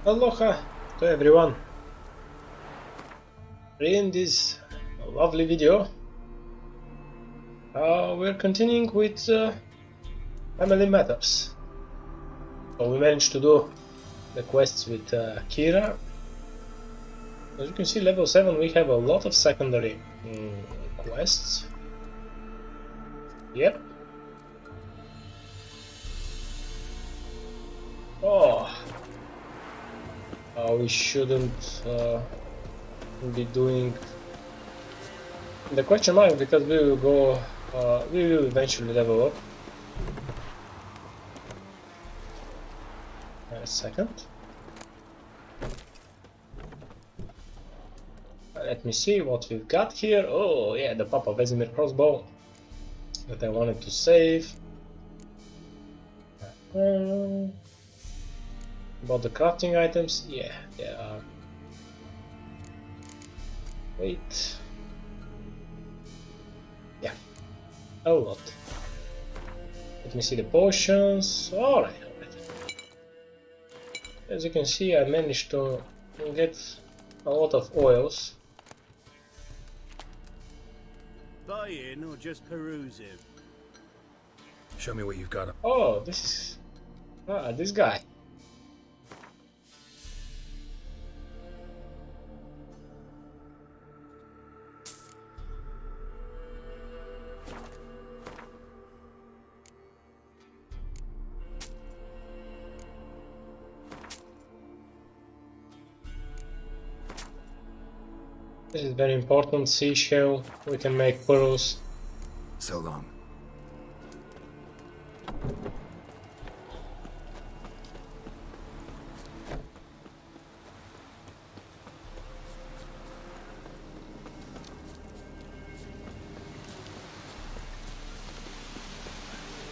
Aloha to everyone. In this lovely video, we're continuing with Family Matters. So we managed to do the quests with Kira. As you can see, level 7 we have a lot of secondary quests. Yep. Oh, we shouldn't be doing the question mark because we will go. We will eventually level up. A second. Let me see what we've got here. Oh yeah, the Papa Vesemir crossbow that I wanted to save. About the crafting items, yeah, they are. Wait. Yeah, a lot. Let me see the potions. Alright, alright. As you can see, I managed to get a lot of oils. Buying or just perusing? Show me what you've got. Oh, this is this guy. This is very important. Seashell. We can make pearls. So long.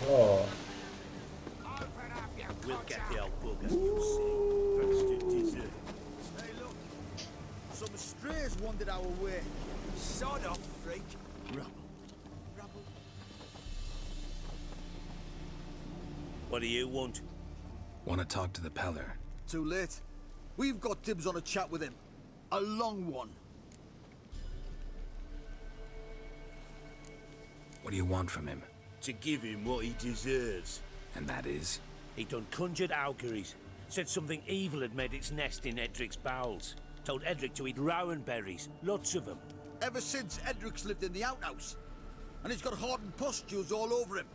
Oh, We'll get the old bugger, you see. Bastard dessert. Hey, look. Some strays wandered our way. Sod off, freak. Rubble. Rabble. What do you want? Want to talk to the Peller? Too late. We've got dibs on a chat with him. A long one. What do you want from him? To give him what he deserves. And that is? He done conjured auguries. Said something evil had made its nest in Edric's bowels. Told Edric to eat rowan berries. Lots of them. Ever since Edric's lived in the outhouse. And he's got hardened pustules all over him.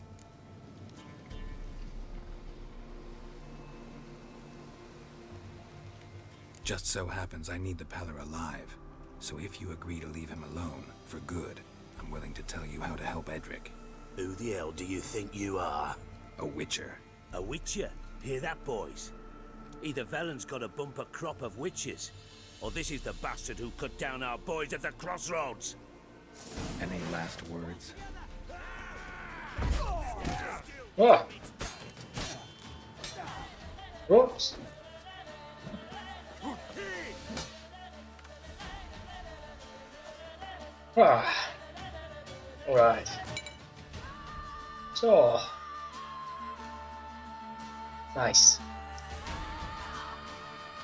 Just so happens I need the Peller alive. So if you agree to leave him alone, for good, I'm willing to tell you how to help Edric. Who the hell do you think you are? A witcher. A witcher? Hear that, boys? Either Velen's got a bumper crop of witches, or this is the bastard who cut down our boys at the crossroads. Any last words? ah. Whoops. Ah. Right. So nice.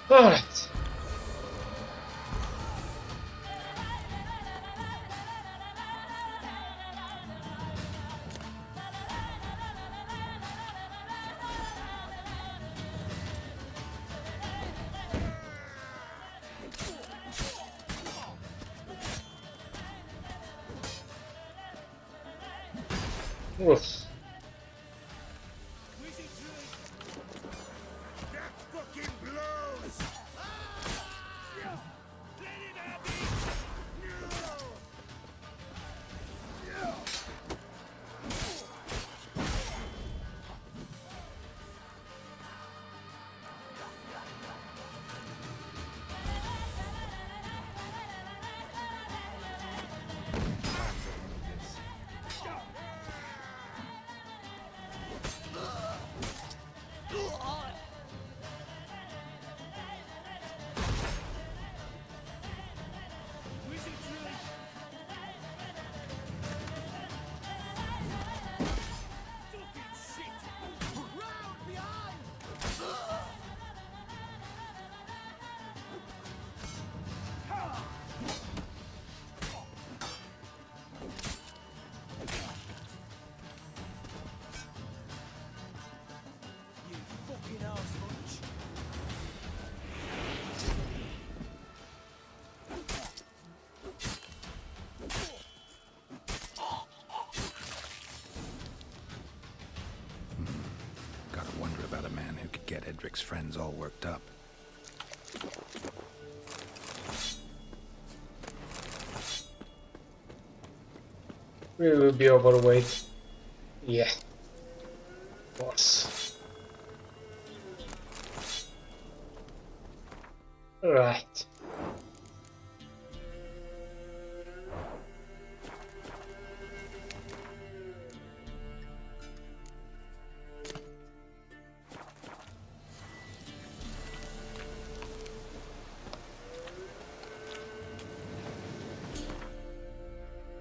All right. Oof. not a man who could get Edric's friends all worked up. We will be overweight. Yeah. Of course. Right.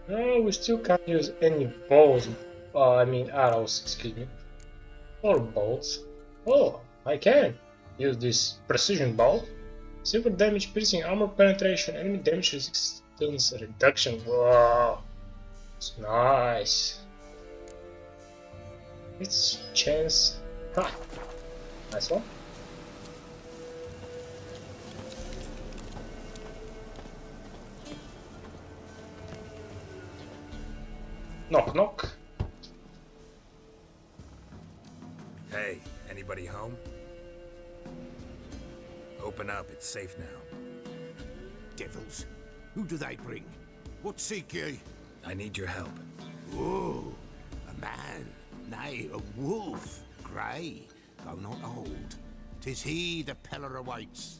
No, we still can't use any balls. I mean arrows, excuse me. Or bolts. Oh, I can use this precision bolt. Silver damage, piercing, armor penetration, enemy damage resistance reduction. Wow, it's nice. It's chance. Ha! Nice one. Knock knock. Hey, anybody home? Open up, it's safe now. Devils, who do they bring? What seek ye? I need your help. Oh, a man, nay, a wolf, grey, though not old. 'Tis he the Peller awaits.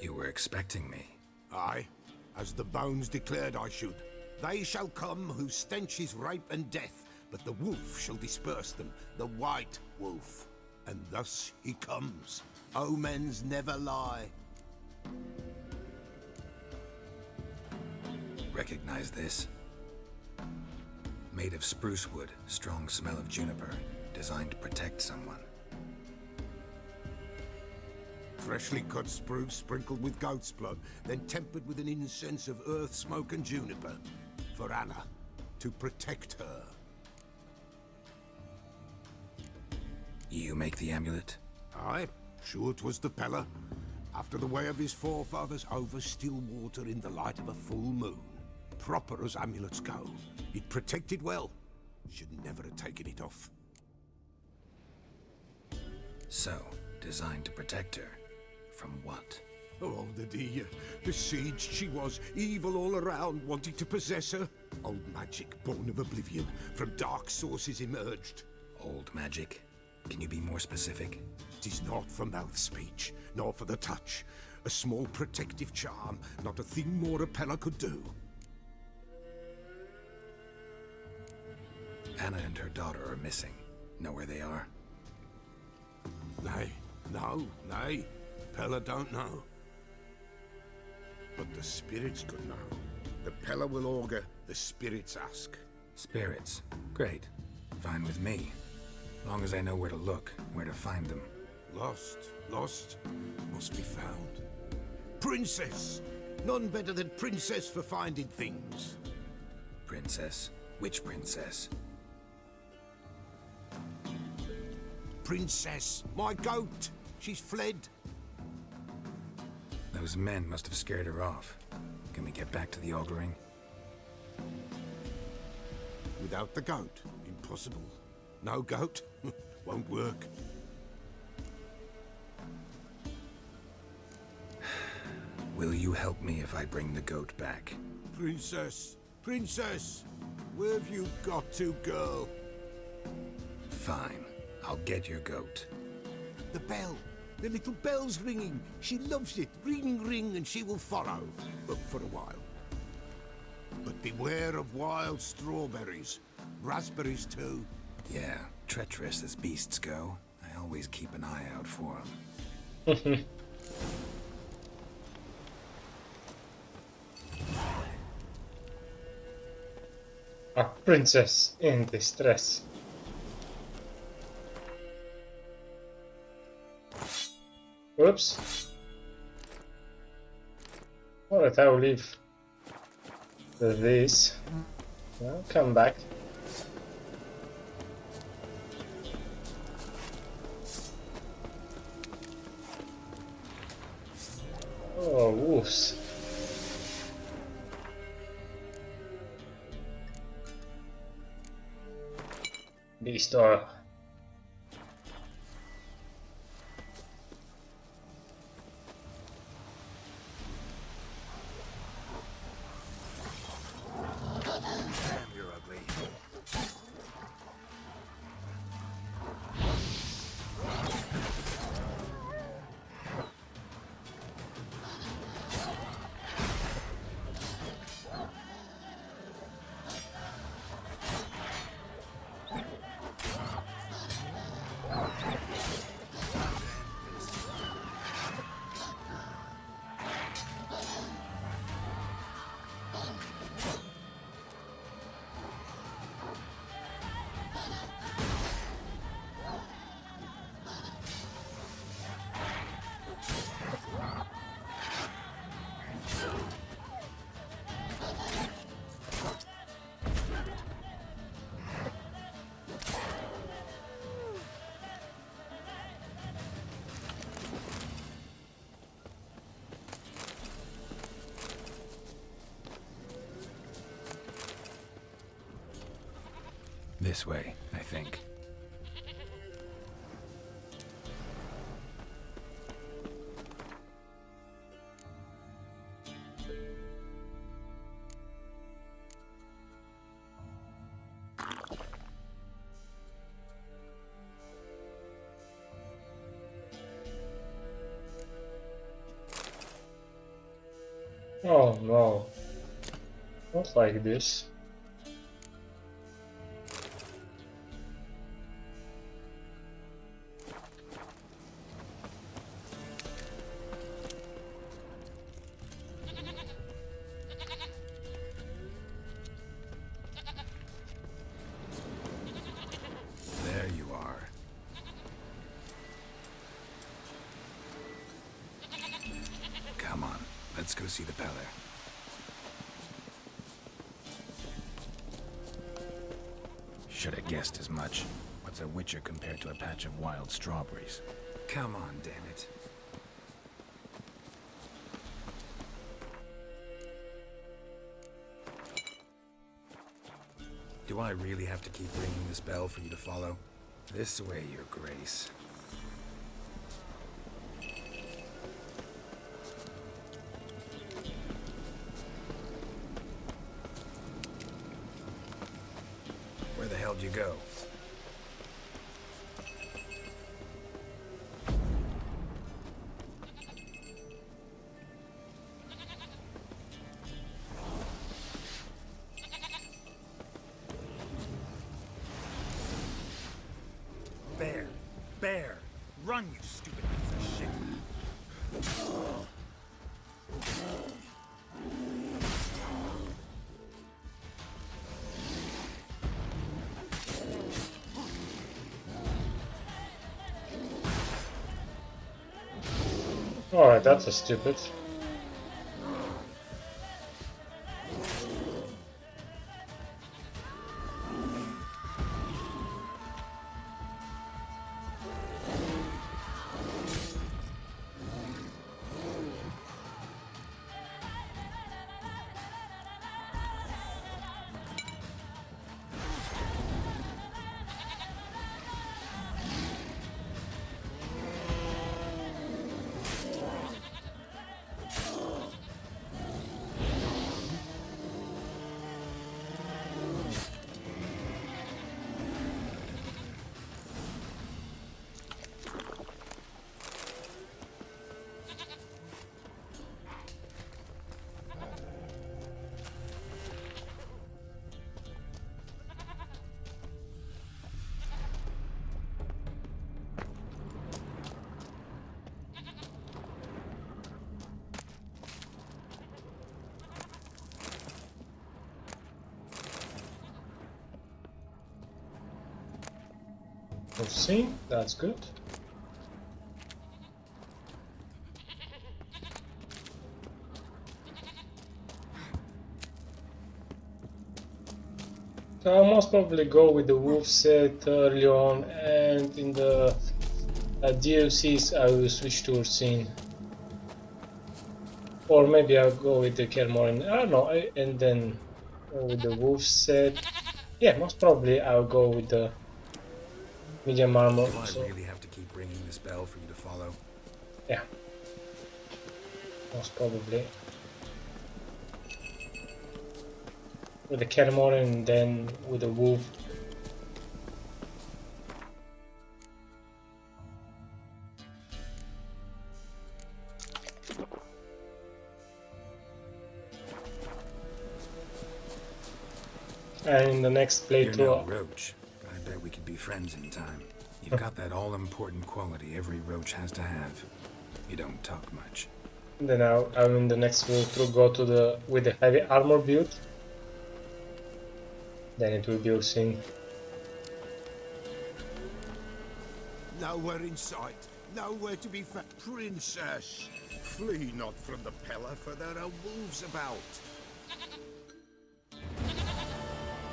You were expecting me. Aye, as the bones declared I should. They shall come whose stench is rape and death, but the wolf shall disperse them, the white wolf. And thus he comes. Omens never lie. Recognize this? Made of spruce wood, strong smell of juniper, designed to protect someone. Freshly cut spruce sprinkled with goat's blood, then tempered with an incense of earth, smoke and juniper. For Anna, to protect her. You make the amulet? Aye, sure 'twas the Peller. After the way of his forefathers, over still water in the light of a full moon. Proper as amulets go. It protected well. Should never have taken it off. So, designed to protect her. From what? Oh, the dear. Besieged she was, evil all around, wanting to possess her. Old magic, born of oblivion, from dark sources emerged. Old magic? Can you be more specific? 'Tis not for mouth speech, nor for the touch. A small protective charm, not a thing more a Peller could do. Anna and her daughter are missing. Know where they are? Nay, no, nay. Peller don't know. But the spirits could know. The Peller will augur, the spirits ask. Spirits. Great. Fine with me. Long as I know where to look, where to find them. Lost, lost, must be found. Princess! None better than Princess for finding things. Princess? Which princess? Princess, my goat! She's fled. Those men must have scared her off. Can we get back to the auguring? Without the goat, impossible. No goat, won't work. Will you help me if I bring the goat back? Princess, princess, where have you got to, girl? Fine. I'll get your goat. The bell. The little bell's ringing. She loves it. Ring, ring, and she will follow. But for a while. But beware of wild strawberries. Raspberries, too. Yeah, treacherous as beasts go. I always keep an eye out for them. A princess in distress. Whoops. Alright, I will leave this. I'll come back. Oh, wolves. Beast oil. Damn, you're ugly. This way, I think. Oh no. Not like this. There you are. Come on, let's go see the Peller. Should have guessed as much. What's a witcher compared to a patch of wild strawberries? Come on, damn it. Do I really have to keep ringing this bell for you to follow? This way, Your Grace. Where the hell did you go? Bear! Run, you stupid piece of shit! Alright, that's a stupid. We'll see, that's good. So I'll most probably go with the wolf set early on, and in the DLCs I will switch to Ursine. Or maybe I'll go with the Kermorin. I don't know, and then go with the wolf set. Yeah, most probably I'll go with the medium armor. Do I So really have to keep ringing this bell for you to follow? yeah, most probably with the Kermorin and then with the wolf. And in the next You're no playthrough, roach, but I bet we could be friends in time. You've got that all-important quality every roach has to have. You don't talk much. then I'll in the next playthrough go to the with the heavy armor build. Then it will be all seen. Nowhere in sight, nowhere to be found. Princess, flee not from the Pella, for there are wolves about.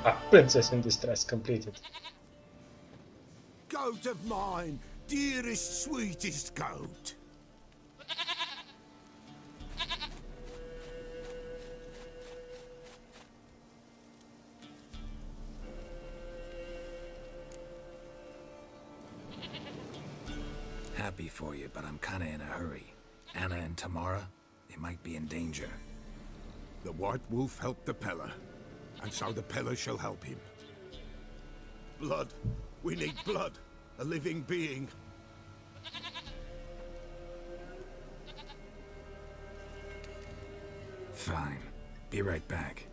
Ah, Princess in Distress completed. Goat of mine, dearest, sweetest goat. Happy for you, but I'm kinda in a hurry. Anna and Tamara, they might be in danger. The White Wolf helped the Pella, and so the Pella shall help him. Blood. We need blood. A living being. Fine. Be right back.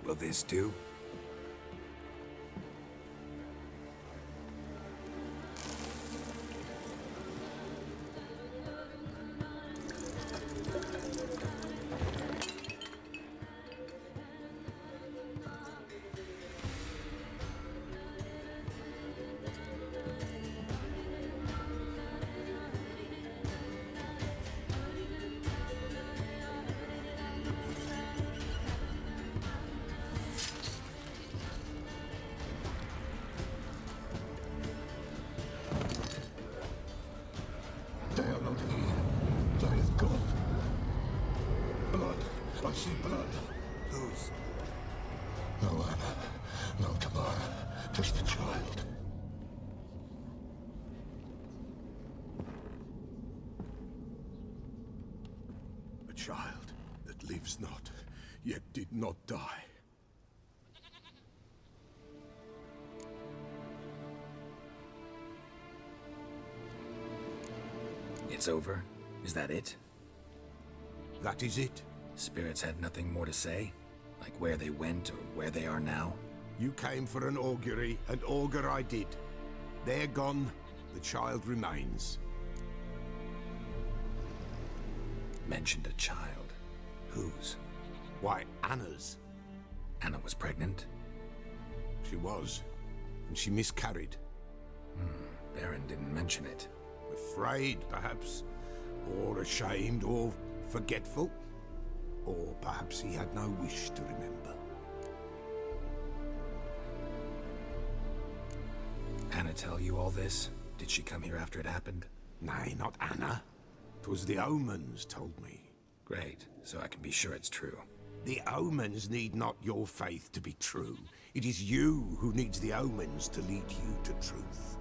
Will this do? They are not here. They have gone. Blood. I see blood. Whose? No Anna. No Tamara. Just a child. A child that lives not, yet did not die. It's over? Is that it? That is it. Spirits had nothing more to say? Like where they went or where they are now? You came for an augury, and augur I did. They're gone. The child remains. Mentioned a child. Whose? Why, Anna's. Anna was pregnant? She was, and she miscarried. Baron didn't mention it. Afraid, perhaps, or ashamed, or forgetful. Or perhaps he had no wish to remember. Anna tell you all this? Did she come here after it happened? Nay, not Anna. 'Twas the omens told me. Great, so I can be sure it's true. The omens need not your faith to be true. It is you who needs the omens to lead you to truth.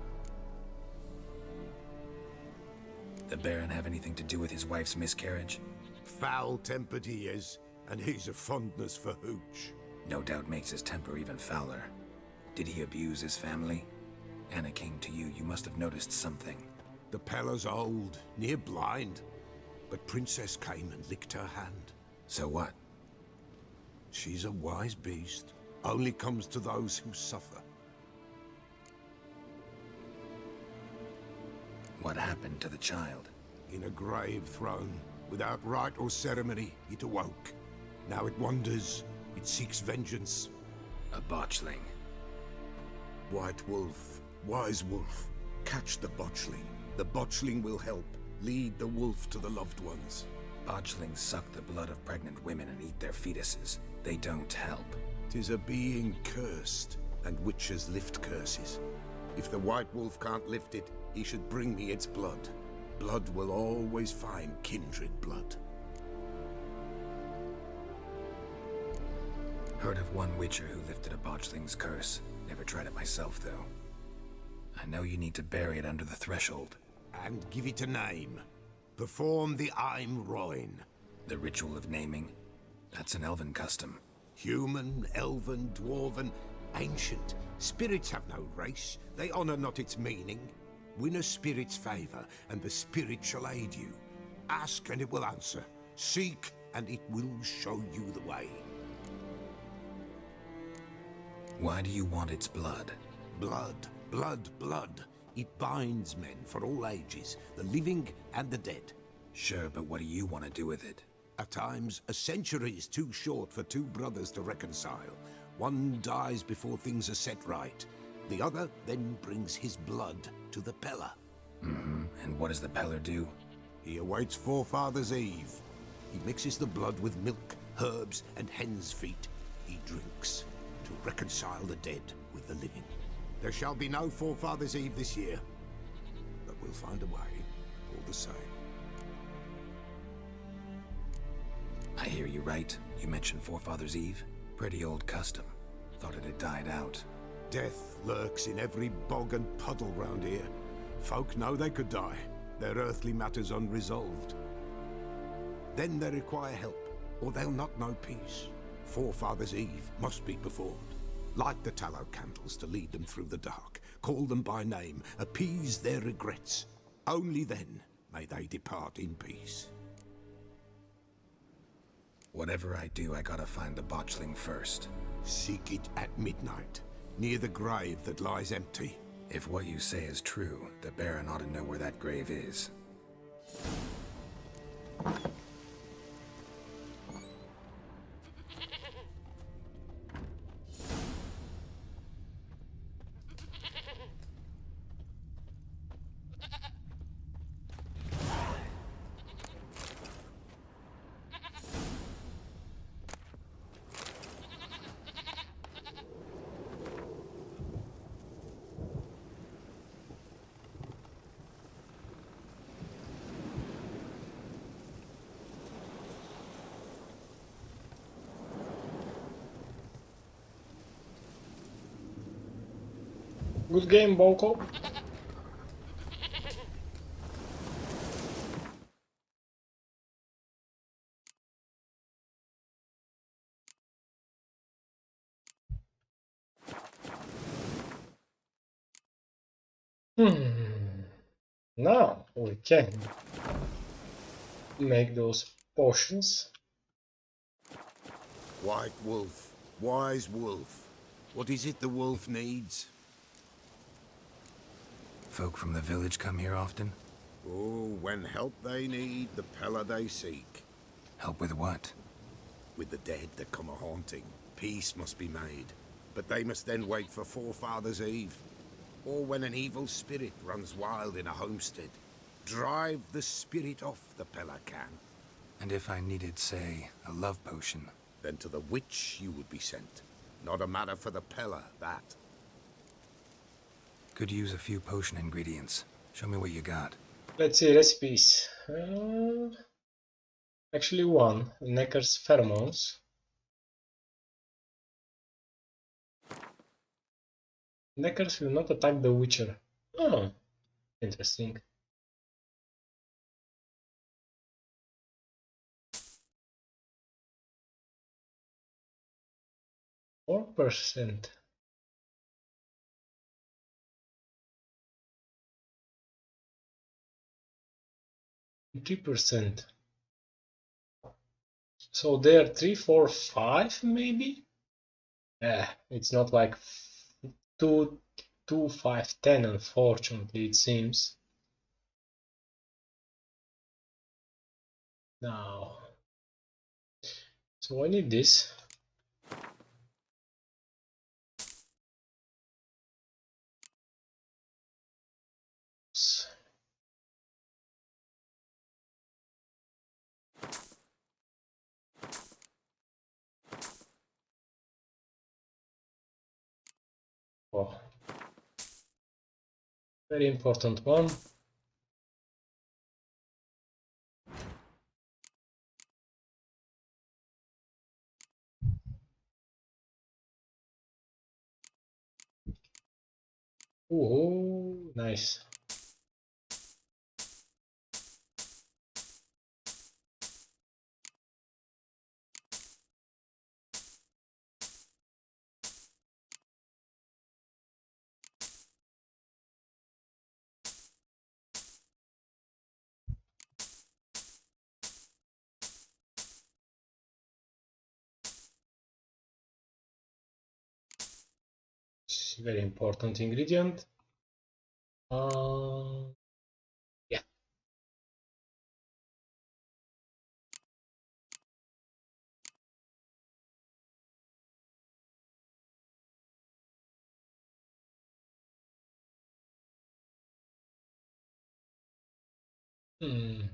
The Baron have anything to do with his wife's miscarriage? Foul-tempered he is, and he's a fondness for hooch. No doubt makes his temper even fouler. Did he abuse his family? Anna came to you, you must have noticed something. The Pella's old, near blind, but Princess came and licked her hand. So what? She's a wise beast, only comes to those who suffer. What happened to the child? In a grave thrown, without rite or ceremony, it awoke. Now it wanders, it seeks vengeance. A botchling. White Wolf, wise wolf, catch the botchling. The botchling will help. Lead the wolf to the loved ones. Botchlings suck the blood of pregnant women and eat their fetuses. They don't help. 'Tis a being cursed, and witches lift curses. If the white wolf can't lift it, he should bring me its blood. Blood will always find kindred blood. Heard of one witcher who lifted a botchling's curse. Never tried it myself, though. I know you need to bury it under the threshold. And give it a name. Perform the Aim Roin. The ritual of naming? That's an elven custom. Human, elven, dwarven, ancient. Spirits have no race. They honor not its meaning. Win a spirit's favor, and the spirit shall aid you. Ask, and it will answer. Seek, and it will show you the way. Why do you want its blood? Blood, blood, blood. It binds men for all ages, the living and the dead. Sure, but what do you want to do with it? At times, a century is too short for two brothers to reconcile. One dies before things are set right. The other then brings his blood to the Peller. And what does the Peller do? He awaits Forefather's Eve. He mixes the blood with milk, herbs, and hen's feet. He drinks to reconcile the dead with the living. There shall be no Forefather's Eve this year, but we'll find a way, all the same. I hear you right. You mentioned Forefather's Eve? Pretty old custom. Thought it had died out. Death lurks in every bog and puddle round here. Folk know they could die, their earthly matters unresolved. Then they require help, or they'll not know peace. Forefather's Eve must be performed. Light the tallow candles to lead them through the dark. Call them by name, appease their regrets. Only then may they depart in peace. Whatever I do, I gotta find the botchling first. Seek it at midnight, near the grave that lies empty. If what you say is true, the Baron ought to know where that grave is. Good game, Bonko. Now we can make those potions. White wolf, wise wolf. What is it the wolf needs? Folk from the village come here often? Oh, when help they need, the Peller they seek. Help with what? With the dead that come a-haunting, peace must be made. But they must then wait for Forefather's Eve. Or when an evil spirit runs wild in a homestead. Drive the spirit off, the Peller can. And if I needed, say, a love potion? Then to the witch you would be sent. Not a matter for the Peller, that. Could use a few potion ingredients. Show me what you got. Let's see recipes. Actually one, Neckar's pheromones. Neckers will not attack the Witcher. Oh, interesting. %. 3%. So there 3, 4, 5 maybe? It's not like 2, 5, 10 unfortunately it seems. Now, so I need this. Oh, very important one. Ooh, nice. It's a very important ingredient. Yeah. Hmm.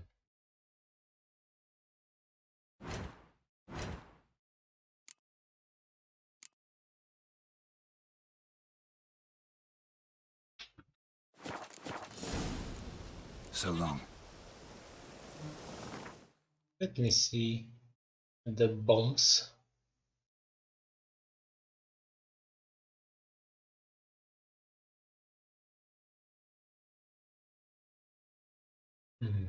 So long. Let me see the bombs. Hmm.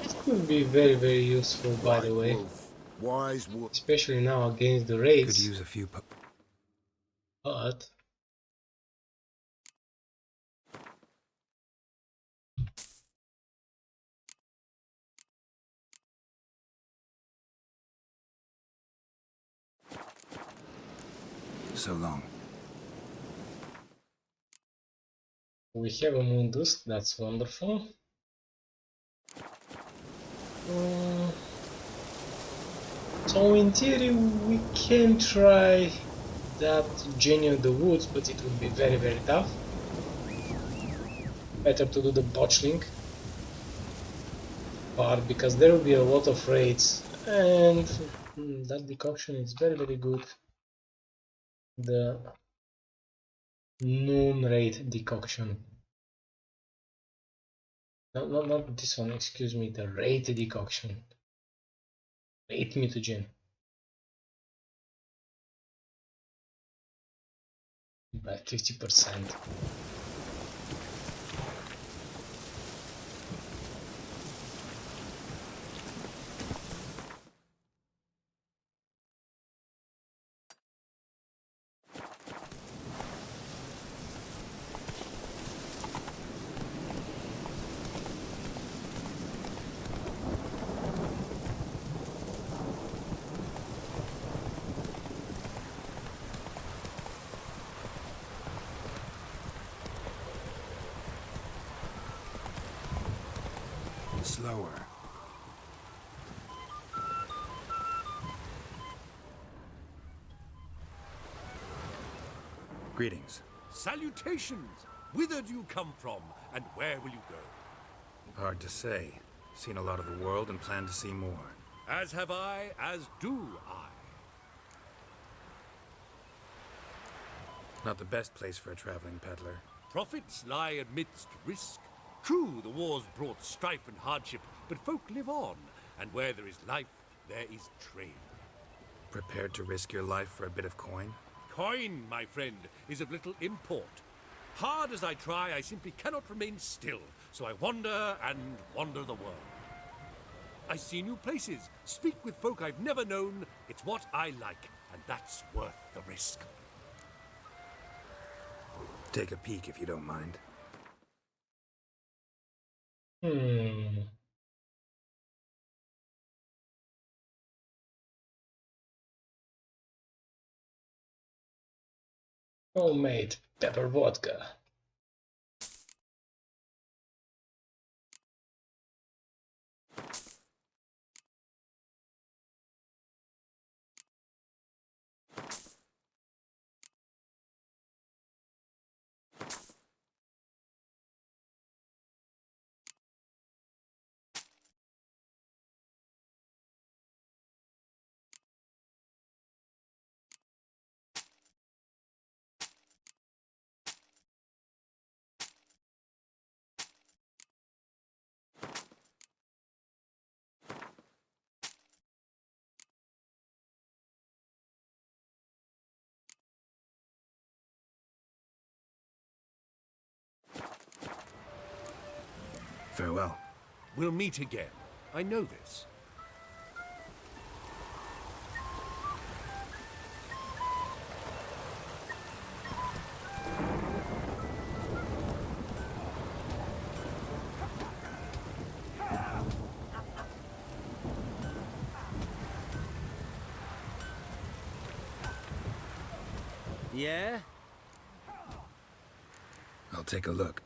It could be very useful, by the Right way, wolf, wise wolf. especially now against the Could raids. use a few But So long. we have a Mundus, that's wonderful. Uh, so in theory we can try that Genie of the Woods, but it would be very tough. Better to do the botchling part because there will be a lot of raids, and that decoction is very good. The noon raid decoction. No, not this one, excuse me, the raid decoction. Raid mutagen. By 50%. slower. Greetings. Salutations! Whither do you come from, and where will you go? Hard to say. Seen a lot of the world and plan to see more. As have I, as do I. Not the best place for a traveling peddler. Profits lie amidst risk. True, the wars brought strife and hardship, but folk live on, and where there is life, there is trade. Prepared to risk your life for a bit of coin? Coin, my friend, is of little import. Hard as I try, I simply cannot remain still, so I wander and wander the world. I see new places, speak with folk I've never known. It's what I like, and that's worth the risk. Take a peek if you don't mind. Homemade pepper vodka. Farewell. We'll meet again. I know this. Yeah? I'll take a look.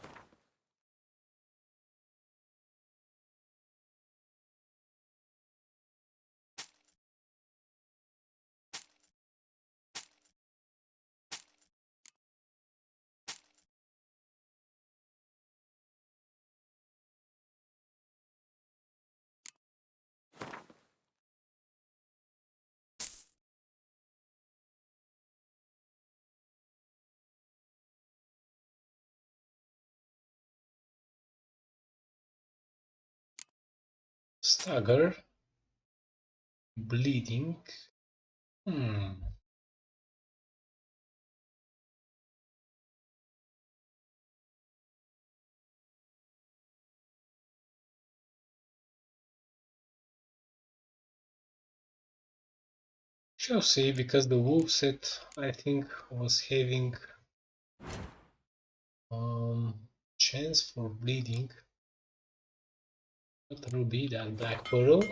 Stagger. Bleeding. Shall see, because the wolf set I think was having chance for bleeding. What will be that black pearl?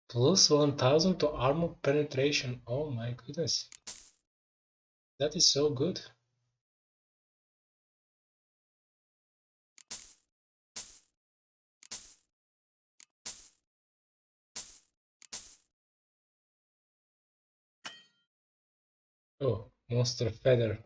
Plus 1000 to armor penetration. Oh my goodness. That is so good. Oh, monster feather.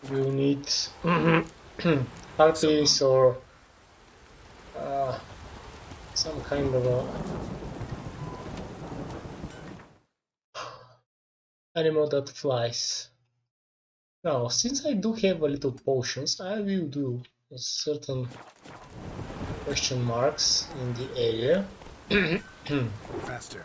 We'll need harpies or some kind of a animal that flies. Now, since I do have a little potions, I will do certain question marks in the area. Faster.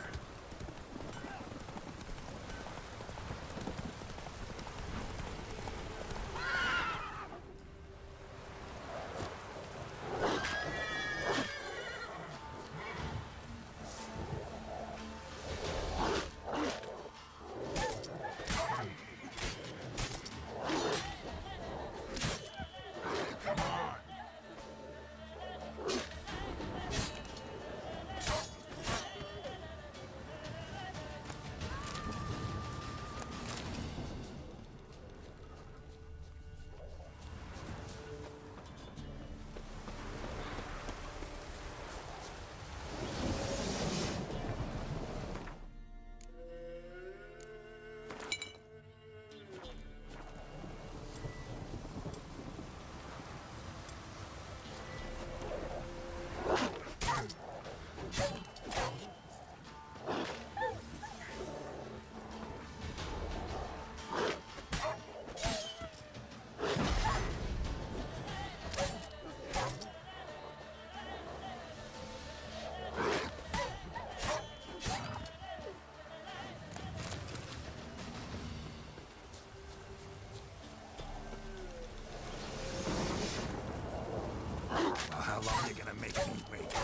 How long are you gonna make me wait?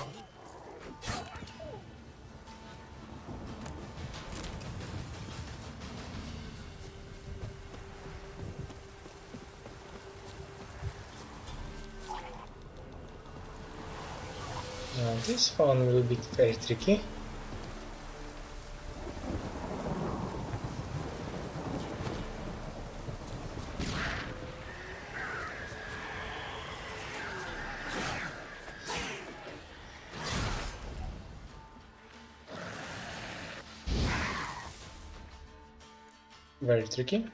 Now this one will be very tricky. Very tricky.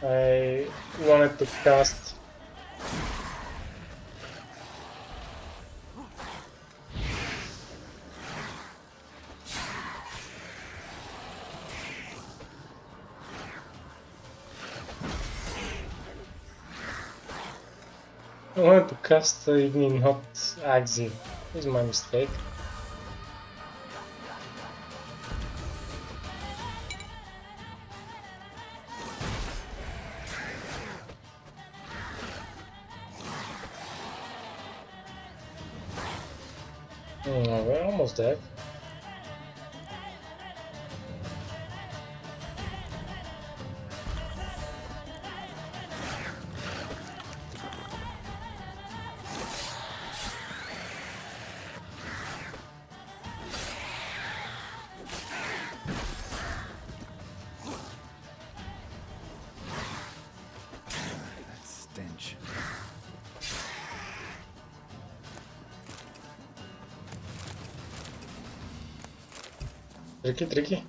I wanted to cast Evening Hot Axi. This is my mistake. We're almost dead. That stench. Tricky.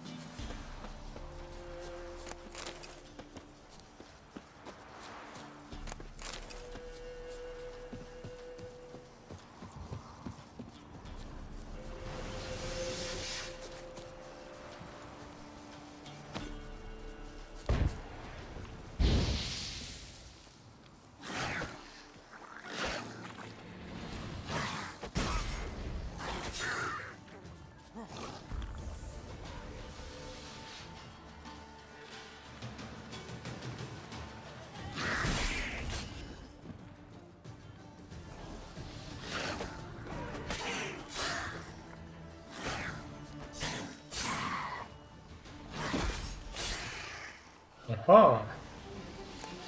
Aha!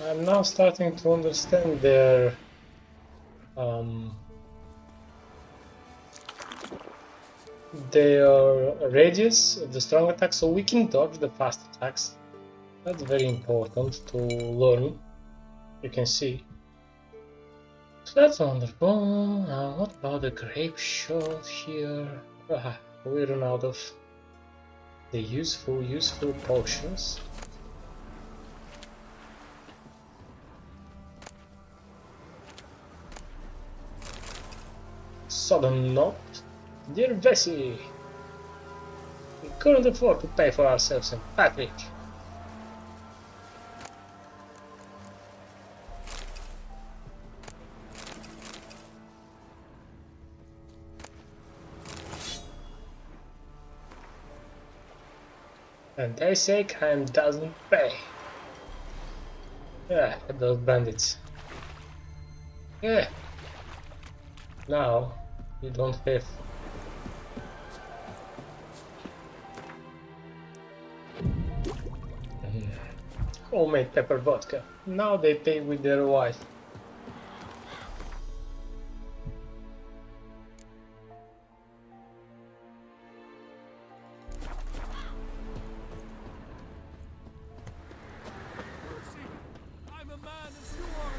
I'm now starting to understand their radius of the strong attacks, so we can dodge the fast attacks. That's very important to learn. You can see. So that's wonderful. What about the grape shot here? We run out of the useful potions. Sudden knot. Dear Vesey, we couldn't afford to pay for ourselves and Patrick. And they say crime doesn't pay. Yeah, those bandits. Yeah. Now, you don't have homemade pepper vodka. Now they pay with their wife. I'm a man as you are.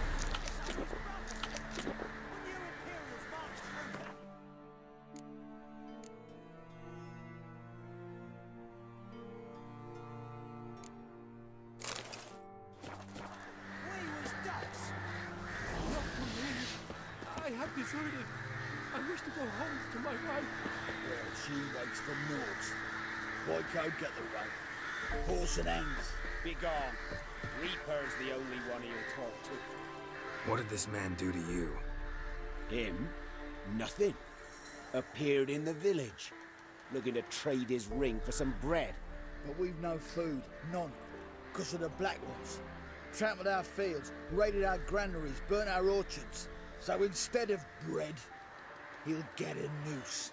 I have deserted. I wish to go home to my wife. Well, she waits for nought. Boy, go get the rope. Horse and hands. Be gone. Reaper's the only one he'll talk to. What did this man do to you? Him? Nothing. Appeared in the village, looking to trade his ring for some bread. But we've no food. None. Because of the Black Ones. Trampled our fields, raided our granaries, burnt our orchards. So instead of bread, he'll get a noose.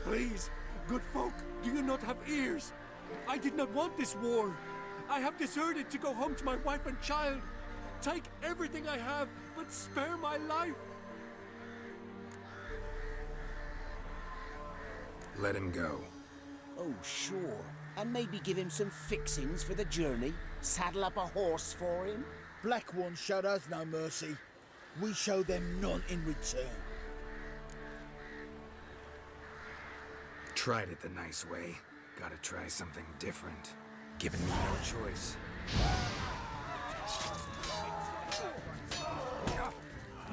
Please, good folk, do you not have ears? I did not want this war. I have deserted to go home to my wife and child. Take everything I have, but spare my life. Let him go. Oh, sure. And maybe give him some fixings for the journey. Saddle up a horse for him. Black Ones showed us no mercy. We show them none in return. Tried it the nice way. Gotta try something different. Given me no choice.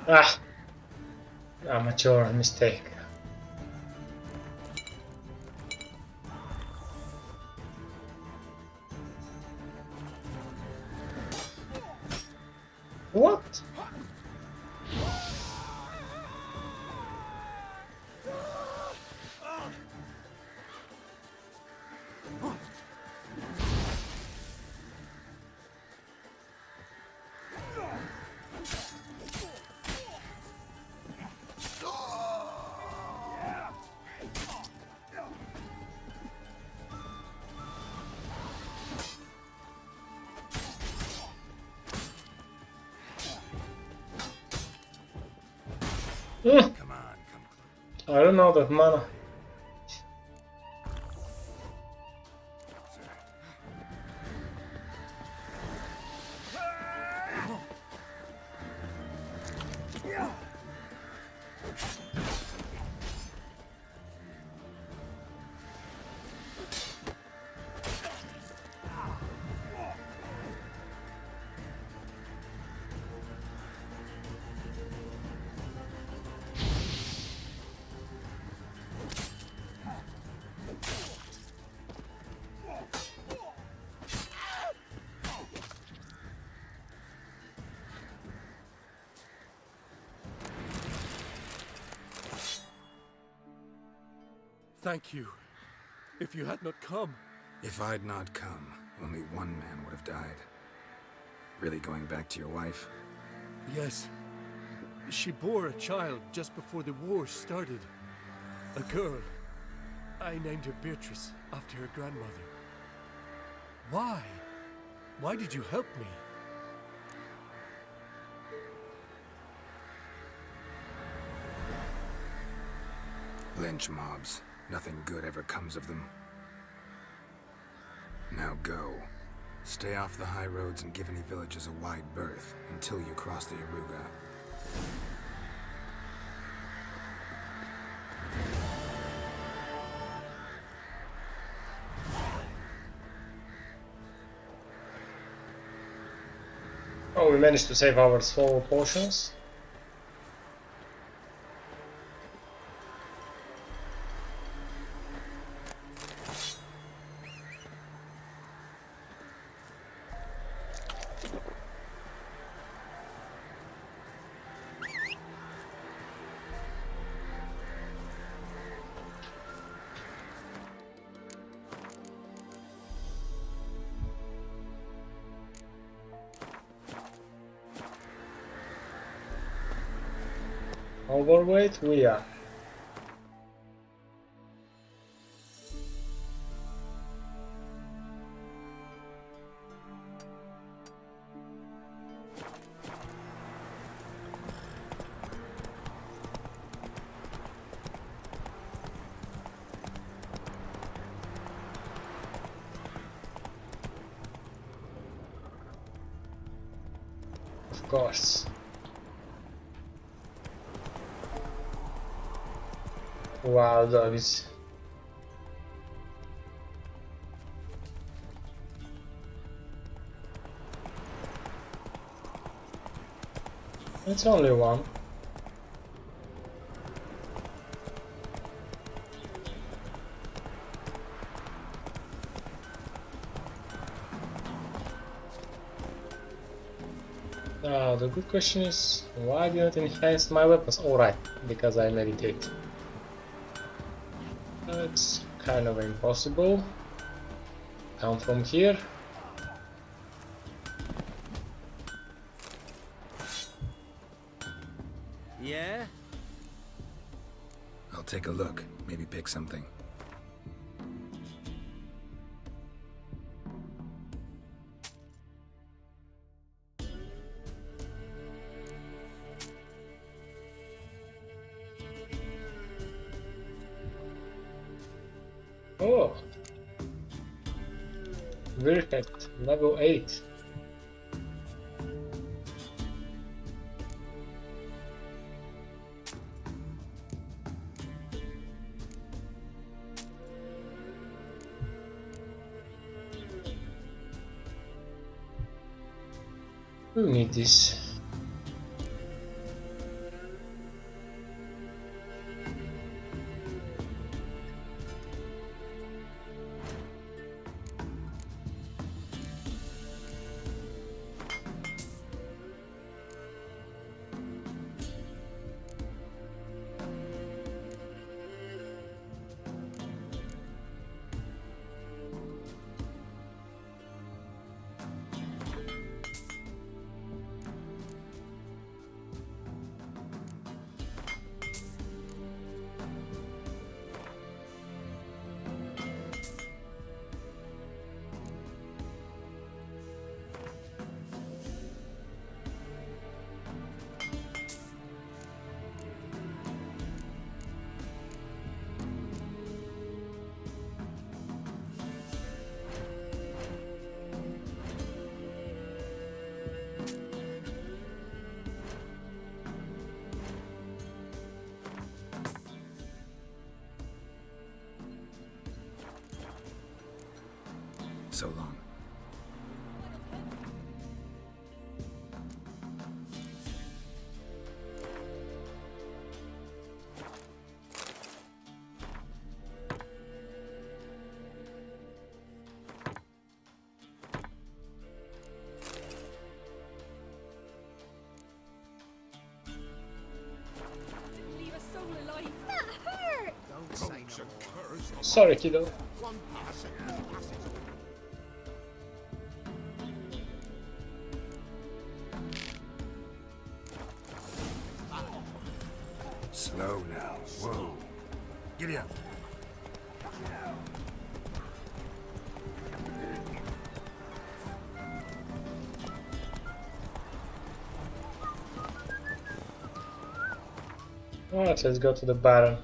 Ah! Amateur mistake. What? Come on, come on. I don't know that mana. Thank you. If you had not come... If I'd not come, only one man would have died. Really going back to your wife? Yes. She bore a child just before the war started. A girl. I named her Beatrice, after her grandmother. Why? Why did you help me? Lynch mobs. Nothing good ever comes of them. Now go. Stay off the high roads and give any villages a wide berth until you cross the Yaruga. Oh, we managed to save our soul potions. Overweight we are. Of course. Wow, dogs. It's only one. Now the good question is, why didn't I enhance my weapons? Alright, because I meditate. It's kind of impossible. Come from here. Yeah? I'll take a look. Maybe pick something. Oh! Perfect. Level 8. Who need this? So long. Leave a soul alive. That hurt! Don't say no more. Sorry, kiddo. One passing passes. Slow now. Whoa. Giddy up. Alright, let's go to the Baron.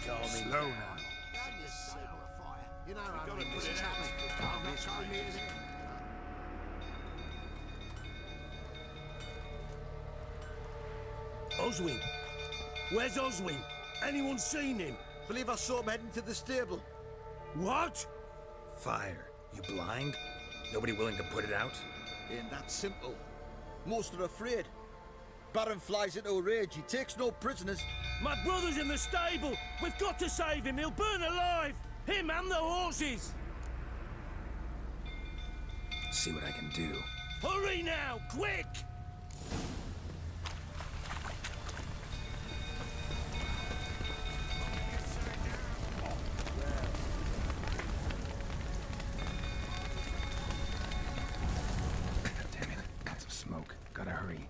Slow now. You know how many misses happen. I'm not trying to use it. Oswin! Where's Oswin? Anyone seen him? Believe I saw him heading to the stable. What? Fire. You blind? Nobody willing to put it out? Ain't that simple. Most are afraid. Baron flies into a rage. He takes no prisoners. My brother's in the stable! We've got to save him! He'll burn alive! Him and the horses! See what I can do. Hurry now! Quick! Damn it. Lots of smoke. Gotta hurry.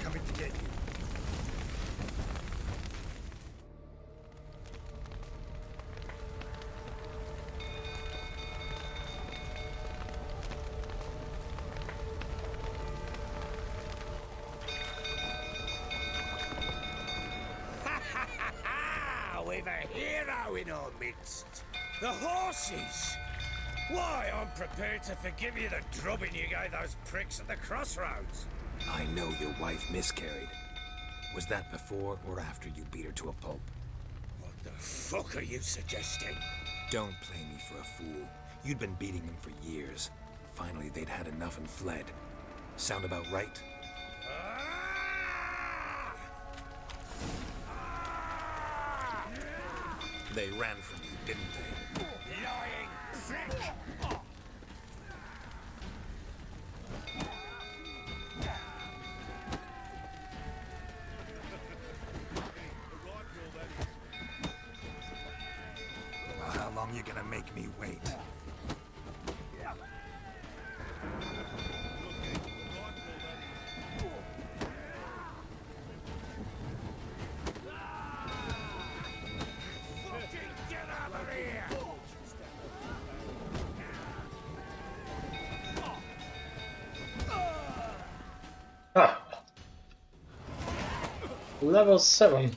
Coming to get you. We've a hero in our midst. The horses! Why, I'm prepared to forgive you the drubbing you gave those pricks at the crossroads. I know your wife miscarried. Was that before or after you beat her to a pulp? What the fuck are you suggesting? Don't play me for a fool. You'd been beating them for years. Finally, they'd had enough and fled. Sound about right? They ran from you, didn't they? Lying prick! Well, how long you gonna make me wait? Get out of here! Ah. Level 7.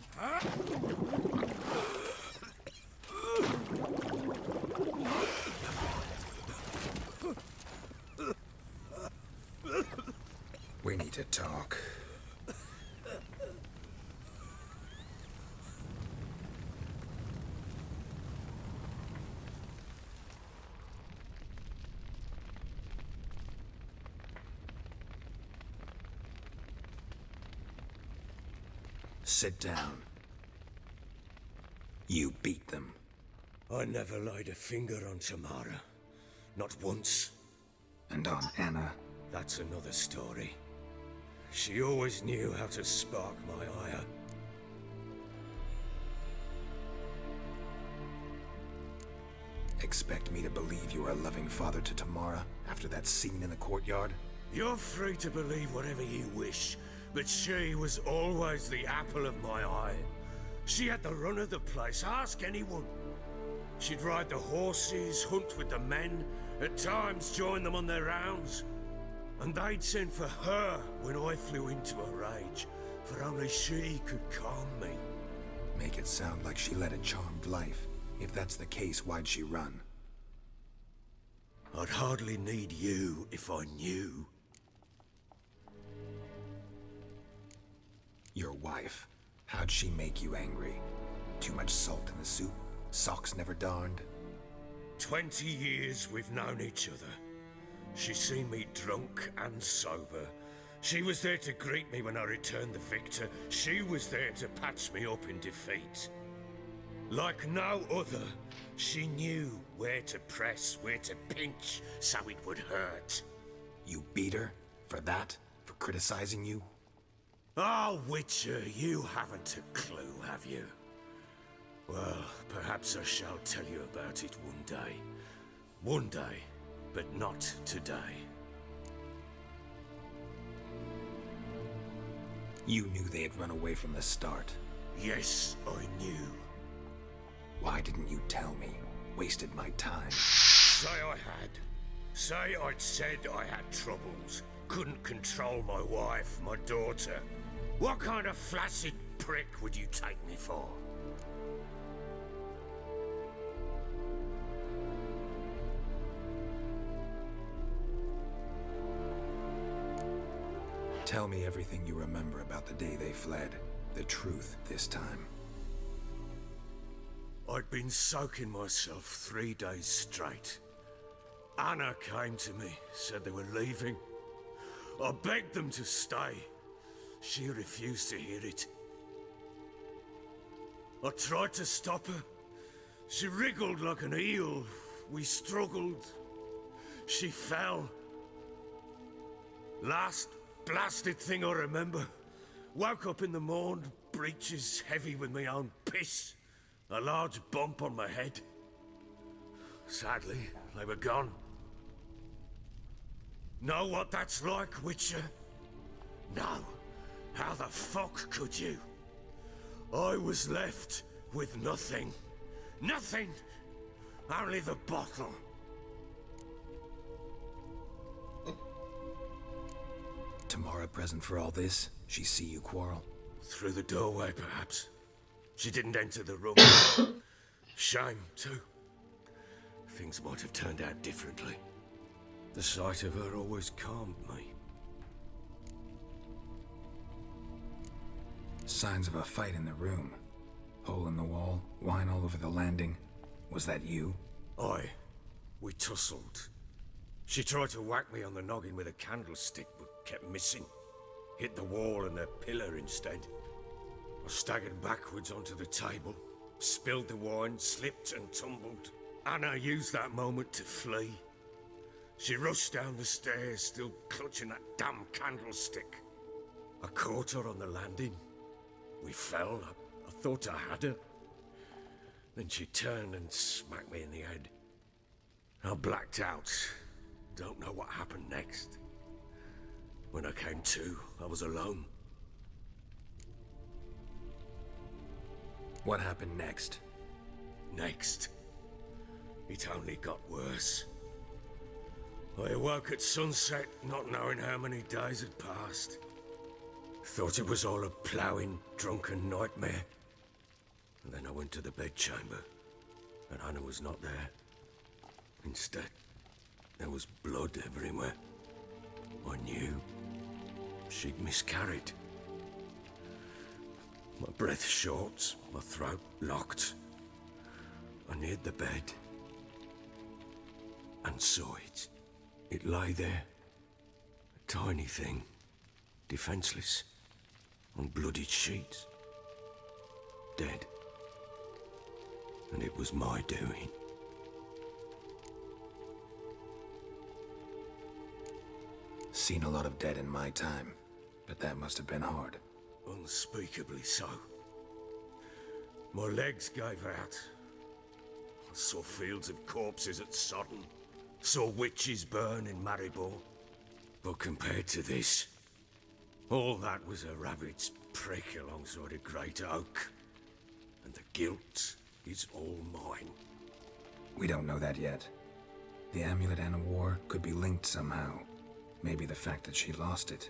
We need to talk. Sit down. You beat them. I never laid a finger on Tamara. Not once. And on Anna. That's another story. She always knew how to spark my ire. Expect me to believe you are a loving father to Tamara after that scene in the courtyard? You're free to believe whatever you wish, but she was always the apple of my eye. She had the run of the place, ask anyone. She'd ride the horses, hunt with the men, at times join them on their rounds. And they'd send for her when I flew into a rage, for only she could calm me. Make it sound like she led a charmed life. If that's the case, why'd she run? I'd hardly need you if I knew. Your wife. How'd she make you angry? Too much salt in the soup? Socks never darned? 20 years we've known each other. She's seen me drunk and sober. She was there to greet me when I returned the victor. She was there to patch me up in defeat. Like no other, she knew where to press, where to pinch, so it would hurt. You beat her? For that? For criticizing you? Oh, Witcher, you haven't a clue, have you? Well, perhaps I shall tell you about it one day. One day, but not today. You knew they had run away from the start. Yes, I knew. Why didn't you tell me? Wasted my time. Say I had. Say I'd said I had troubles. Couldn't control my wife, my daughter. What kind of flaccid prick would you take me for? Tell me everything you remember about the day they fled. The truth this time. I'd been soaking myself 3 days straight. Anna came to me, said they were leaving. I begged them to stay. She refused to hear it. I tried to stop her. She wriggled like an eel. We struggled. She fell. Last blasted thing I remember. Woke up in the morn, breeches heavy with my own piss. A large bump on my head. Sadly, they were gone. Know what that's like, Witcher? No. How the fuck could you? I was left with nothing. Nothing! Only the bottle. Tamara present for all this? She see you quarrel? Through the doorway, perhaps. She didn't enter the room. Shame, too. Things might have turned out differently. The sight of her always calmed me. Signs of a fight in the room. Hole in the wall, wine all over the landing. Was that you? Aye. We tussled. She tried to whack me on the noggin with a candlestick, but kept missing. Hit the wall and the pillar instead. I staggered backwards onto the table, spilled the wine, slipped and tumbled. Anna used that moment to flee. She rushed down the stairs, still clutching that damn candlestick. I caught her on the landing. We fell. I thought I had her. Then she turned and smacked me in the head. I blacked out. Don't know what happened next. When I came to, I was alone. What happened next? Next, it only got worse. I awoke at sunset, not knowing how many days had passed. Thought it was all a ploughing, drunken nightmare. And then I went to the bedchamber, and Anna was not there. Instead, there was blood everywhere. I knew she'd miscarried. My breath short, my throat locked. I neared the bed and saw it. It lay there, a tiny thing, defenseless, on bloodied sheets, dead. And it was my doing. Seen a lot of dead in my time, but that must have been hard. Unspeakably so. My legs gave out. I saw fields of corpses at Sodden. Saw witches burn in Maribor. But compared to this, all that was a rabbit's prick alongside a great oak. And the guilt is all mine. We don't know that yet. The amulet Anna wore could be linked somehow. Maybe the fact that she lost it.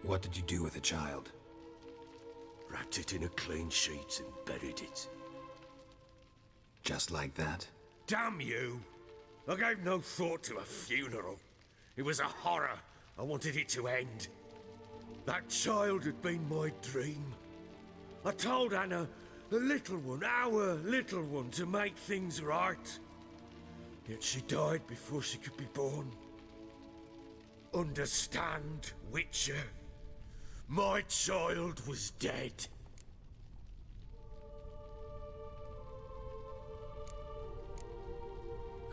What did you do with the child? Wrapped it in a clean sheet and buried it. Just like that? Damn you! I gave no thought to a funeral. It was a horror. I wanted it to end. That child had been my dream. I told Anna, the little one, our little one, to make things right. Yet she died before she could be born. Understand, Witcher? My child was dead.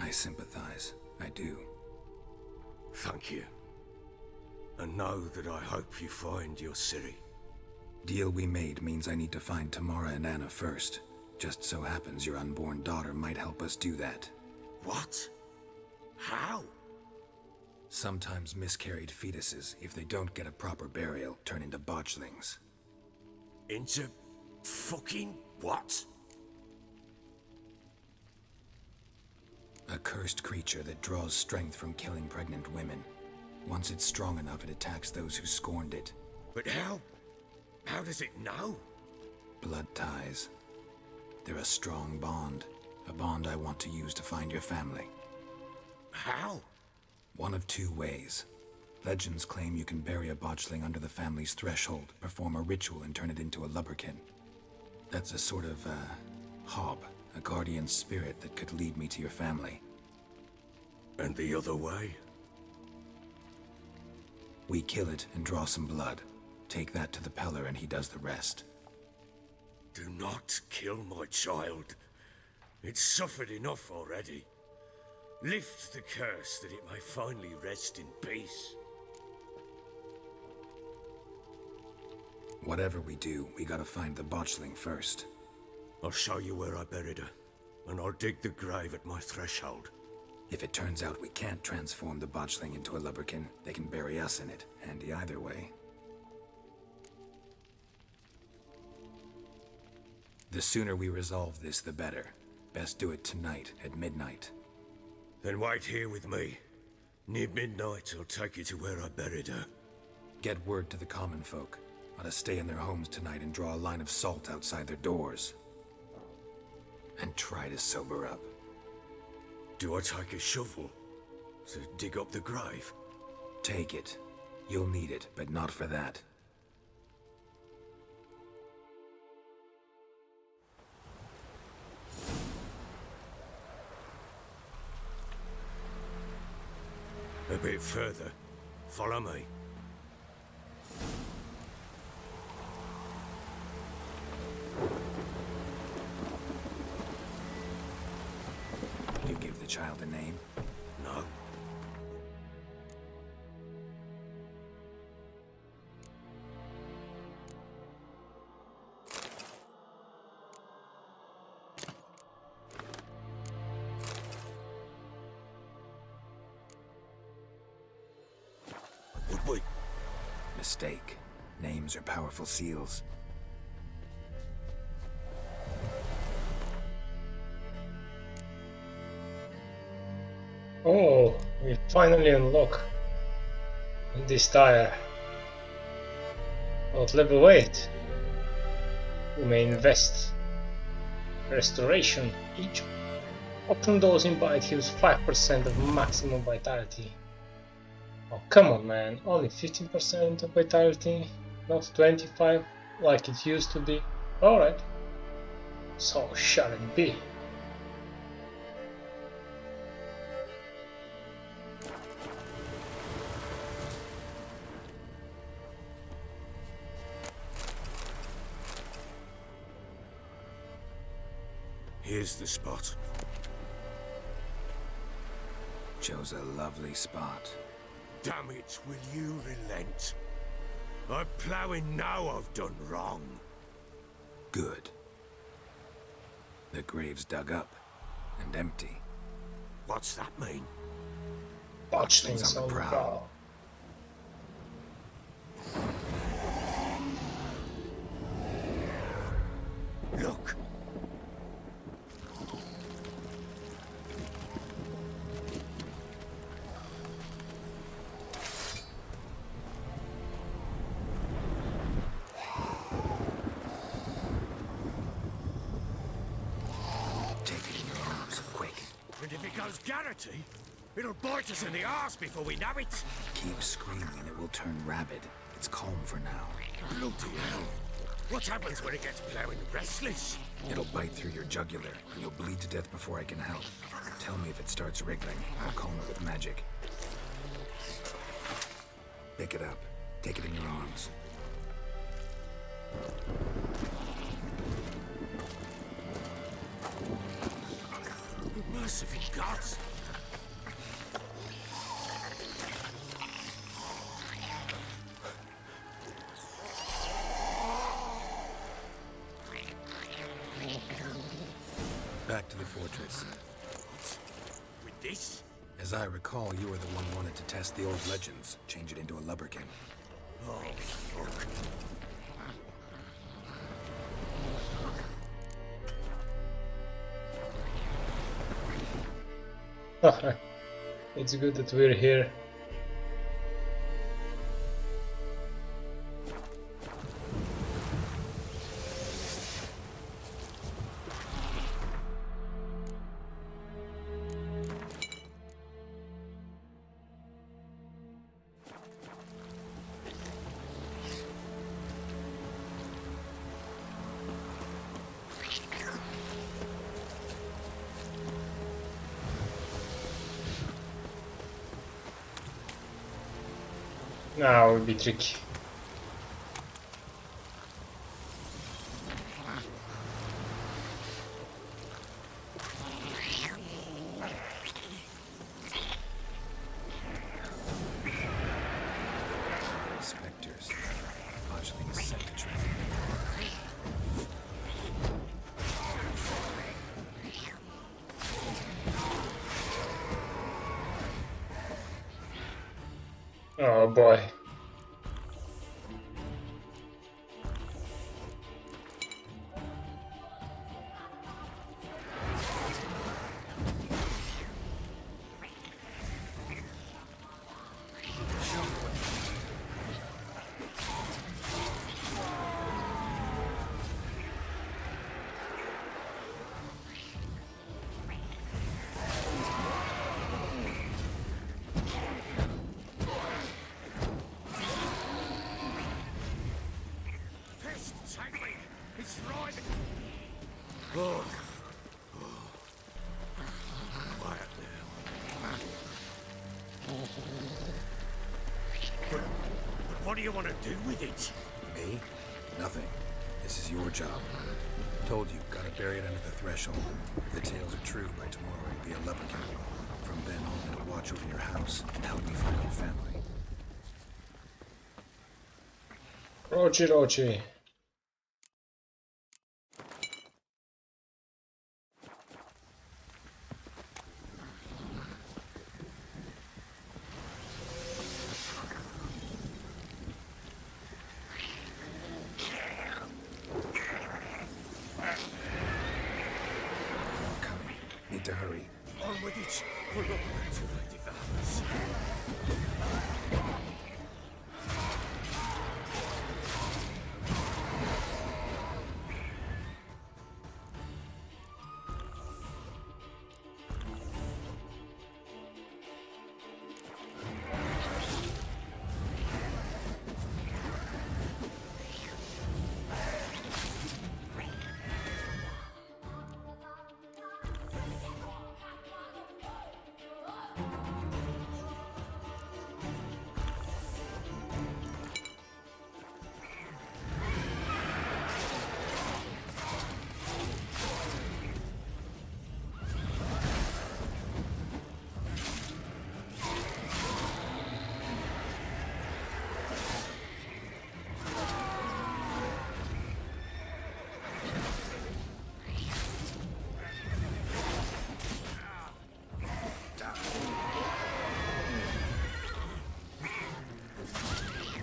I sympathize. I do. Thank you. And know that I hope you find your Ciri. Deal we made means I need to find Tamara and Anna first. Just so happens your unborn daughter might help us do that. What? How? Sometimes miscarried fetuses, if they don't get a proper burial, turn into botchlings. Into fucking what? A cursed creature that draws strength from killing pregnant women. Once it's strong enough, it attacks those who scorned it. But how? How does it know? Blood ties. They're a strong bond. A bond I want to use to find your family. How? One of two ways. Legends claim you can bury a botchling under the family's threshold, perform a ritual, and turn it into a lubberkin. That's a sort of, hob, a guardian spirit that could lead me to your family. And the other way? We kill it and draw some blood. Take that to the Peller and he does the rest. Do not kill my child. It's suffered enough already. Lift the curse that it may finally rest in peace. Whatever we do, we gotta find the botchling first. I'll show you where I buried her, and I'll dig the grave at my threshold. If it turns out we can't transform the botchling into a lubberkin, they can bury us in it. Handy either way. The sooner we resolve this, the better. Best do it tonight, at midnight. Then wait here with me. Near midnight, I'll take you to where I buried her. Get word to the common folk. Oughta stay in their homes tonight and draw a line of salt outside their doors. And try to sober up. Do I take a shovel to dig up the grave? Take it. You'll need it, but not for that. A bit further. Follow me. You give the child a name? No. Would we? Mistake. Names are powerful seals. Oh, we finally unlock this tire. At level 8, we may invest restoration. Each option dosing bite heals 5% of maximum vitality. Oh, come on, man, only 15% of vitality, not 25 like it used to be. Alright, so shall it be. Here's the spot. Chose a lovely spot. Damn it, will you relent? I'm ploughing now I've done wrong. Good. The grave's dug up and empty. What's that mean? Botchlings on the prowl. Look! Garrity? It'll bite us in the arse before we know it. Keep screaming and it will turn rabid. It's calm for now. Bloody hell. What happens when it gets plowing restless? It'll bite through your jugular and you'll bleed to death before I can help. Tell me if it starts wriggling. I'll calm it with magic. Pick it up. Take it in your arms. Merciful gods! Back to the fortress. With this? As I recall, you were the one who wanted to test the old legends, change it into a lubberkin. Oh, fuck. It's good that we're here. Now it will be tricky. Spectres. Botchling is sent to traffic. Oh boy. It's right. Oh. Quiet now. But what do you want to do with it? Me? Nothing. This is your job. Told you, gotta bury it under the threshold. If the tales are true, by tomorrow it'll be a leprechaun. From then on, it'll watch over your house and help me find your family. Rochi Rochi. Coming. Need to hurry. On with it. We're not going to Lady Valor's.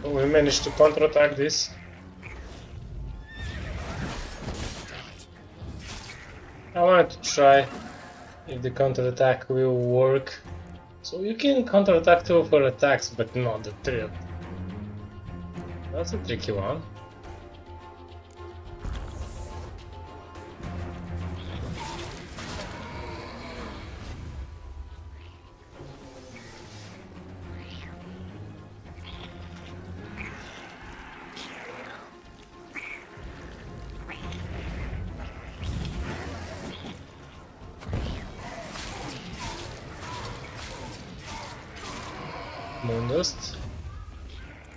Oh, we managed to counterattack this. I wanted to try if the counterattack will work. So you can counterattack 2 of her attacks, but not the 3. That's a tricky one. Moondust.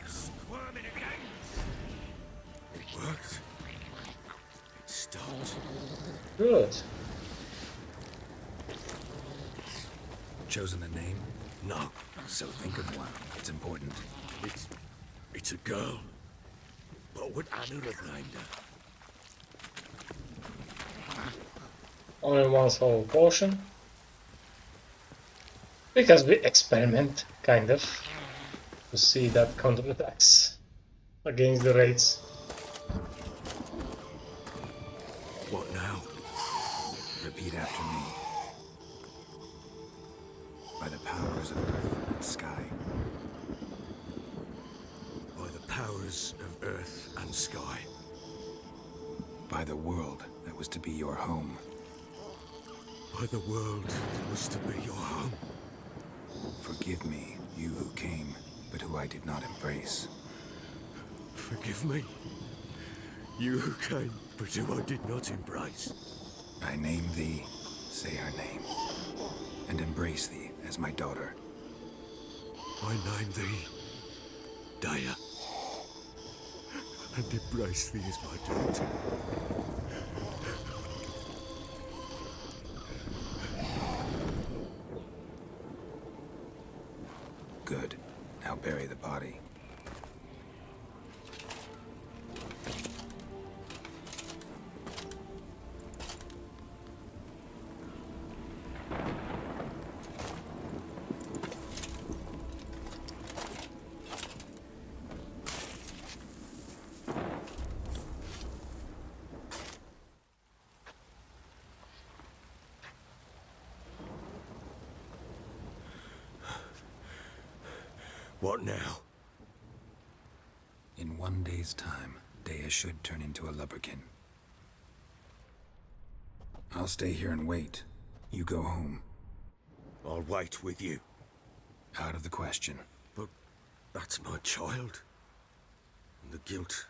Squirming again. It worked. It stopped. Good. Chosen a name? No, So think of one. It's important. it's a girl. What would Anna have named her? Only one soul potion. Because we experiment, kind of, to see that counterattacks against the raids. What now? Repeat after me. by the powers of earth and sky. By the powers of earth and sky. By the world that was to be your home. By the world that was to be your home. Forgive me, you who came, but who I did not embrace. Forgive me. You who came, but who I did not embrace. I name thee, say her name, and embrace thee as my daughter. I name thee Daya, and embrace thee as my daughter. Good. Now bury the body. What now? In 1 day's time, Daya should turn into a lubberkin. I'll stay here and wait. You go home. I'll wait with you. Out of the question. But that's my child. And the guilt,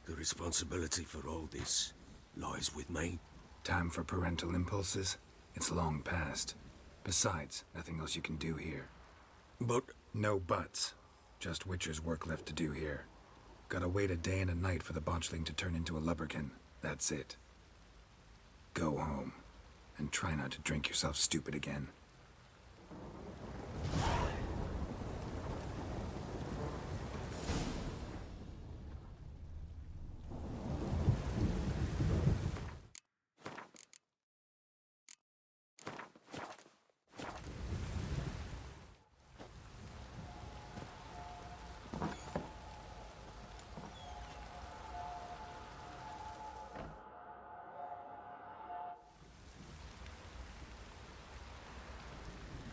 the responsibility for all this lies with me. Time for parental impulses? It's long past. Besides, nothing else you can do here. But No buts. Just Witcher's work left to do here. Gotta wait a day and a night for the botchling to turn into a lubberkin. That's it. Go home. And try not to drink yourself stupid again.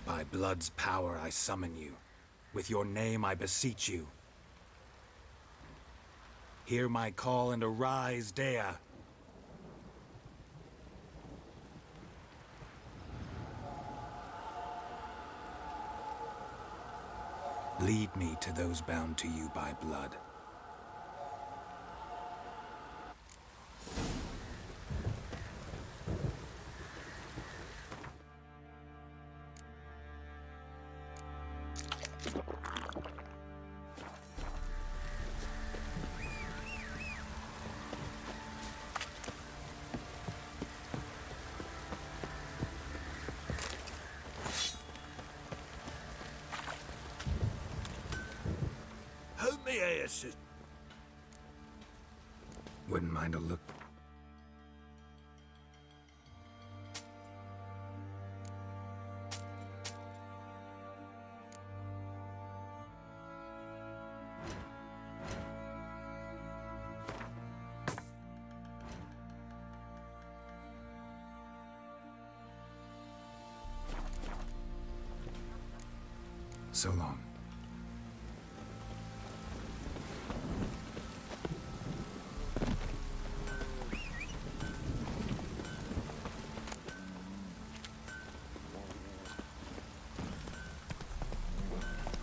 By blood's power I summon you. With your name I beseech you. Hear my call and arise, Daya. Lead me to those bound to you by blood. help me here, sister. Wouldn't mind a look. So long.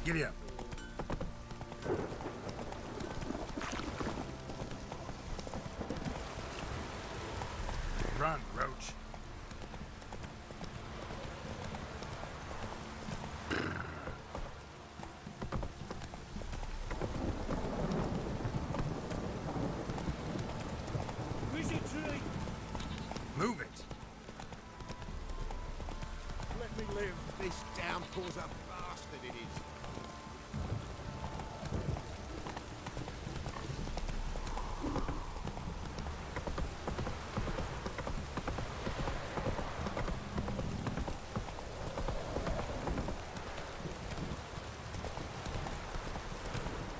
Giddy up. Run, Roach. Move it. Let me live. This downpour's a bastard, it is.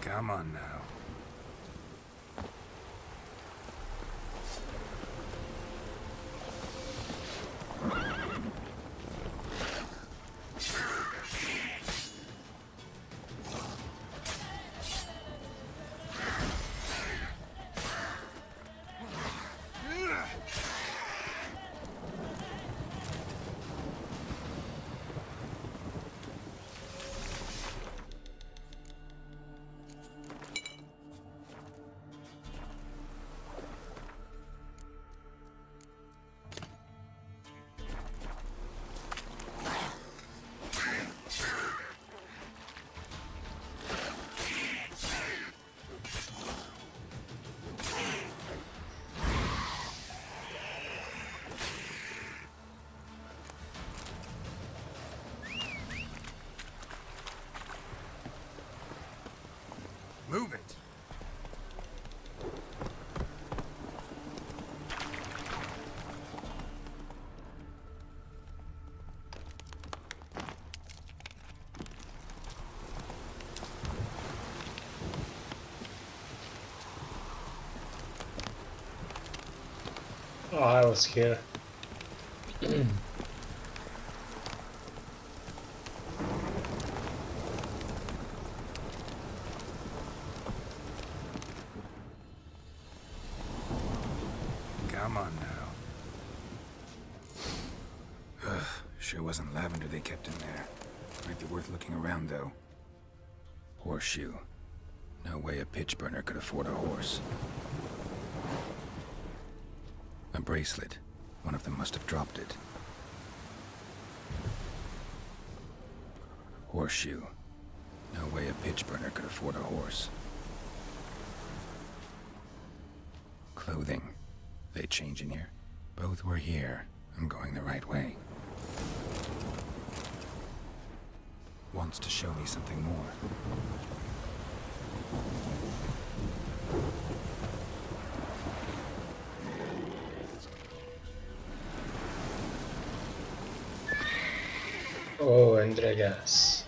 Come on now. Oh, I was here. Come on now. Ugh, sure wasn't lavender they kept in there. Might be worth looking around, though. Horseshoe. No way a pitch burner could afford a horse. A bracelet. One of them must have dropped it. Horseshoe. No way a pitch burner could afford a horse. Clothing. They change in here? Both were here. I'm going the right way. Wants to show me something more. Oh, Endregas.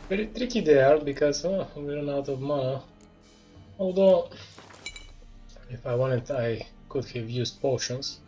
Very tricky there because we run out of mana. Although, if I wanted, I could have used potions.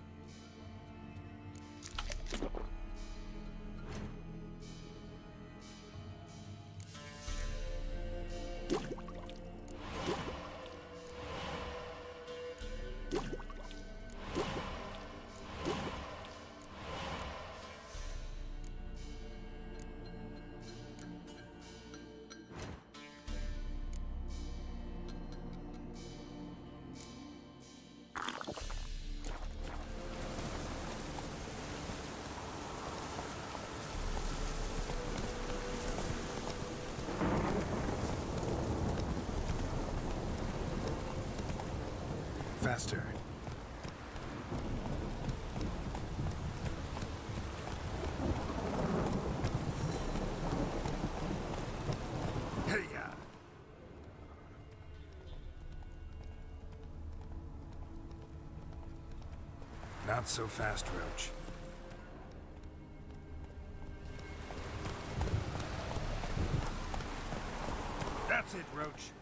Faster. Hey-ya! Not so fast, Roach. That's it, Roach.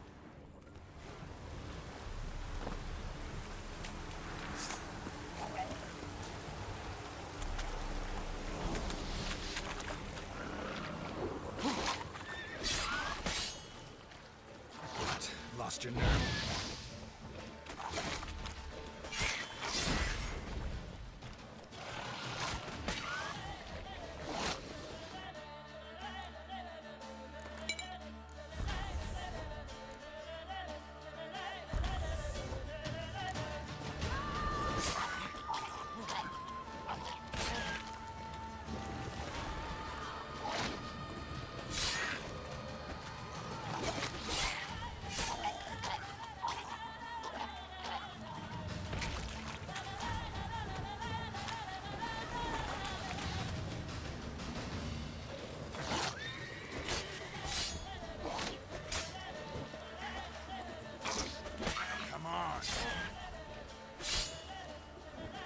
Lost your nerve.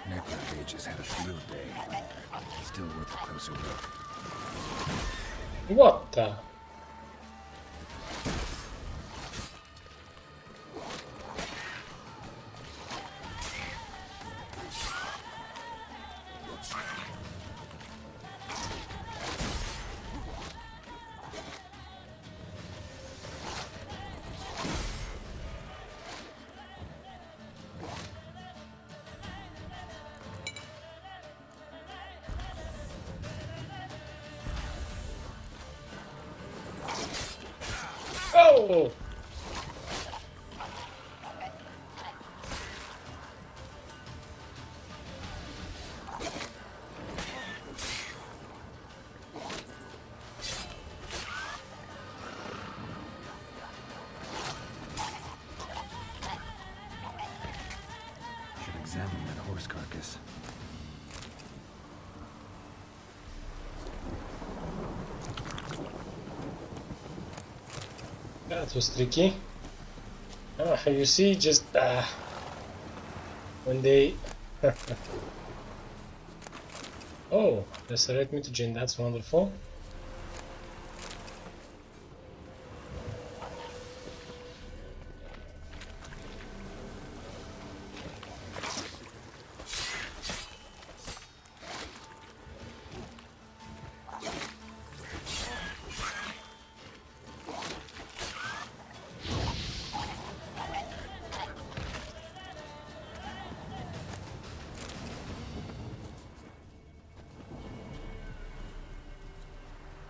Necrophage had a field day. Still worth a closer look. What the? Oh! Should examine that horse carcass. That was tricky. Ah, you see, just when they oh, resurrect mutagen, that's wonderful.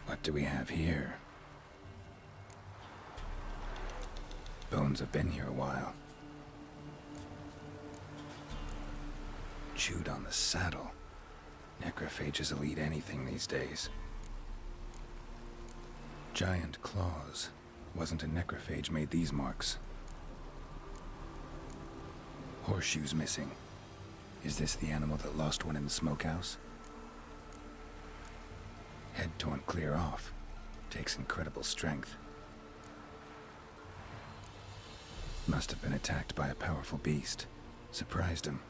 What do we have here? Bones have been here a while. Chewed on the saddle. Necrophages will eat anything these days. Giant claws. Wasn't a necrophage made these marks. Horseshoes missing. Is this the animal that lost one in the smokehouse? Head torn clear off. Takes incredible strength. Must have been attacked by a powerful beast. Surprised him.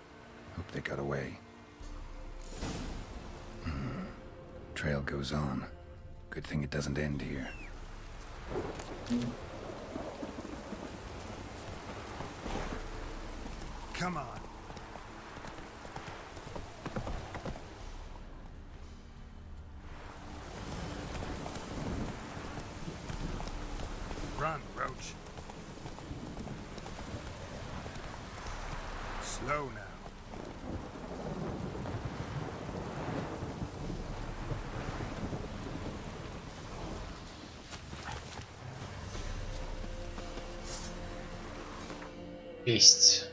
Hope they got away. Trail goes on. Good thing it doesn't end here. Come on. Run, Roach. Slow now. Beasts.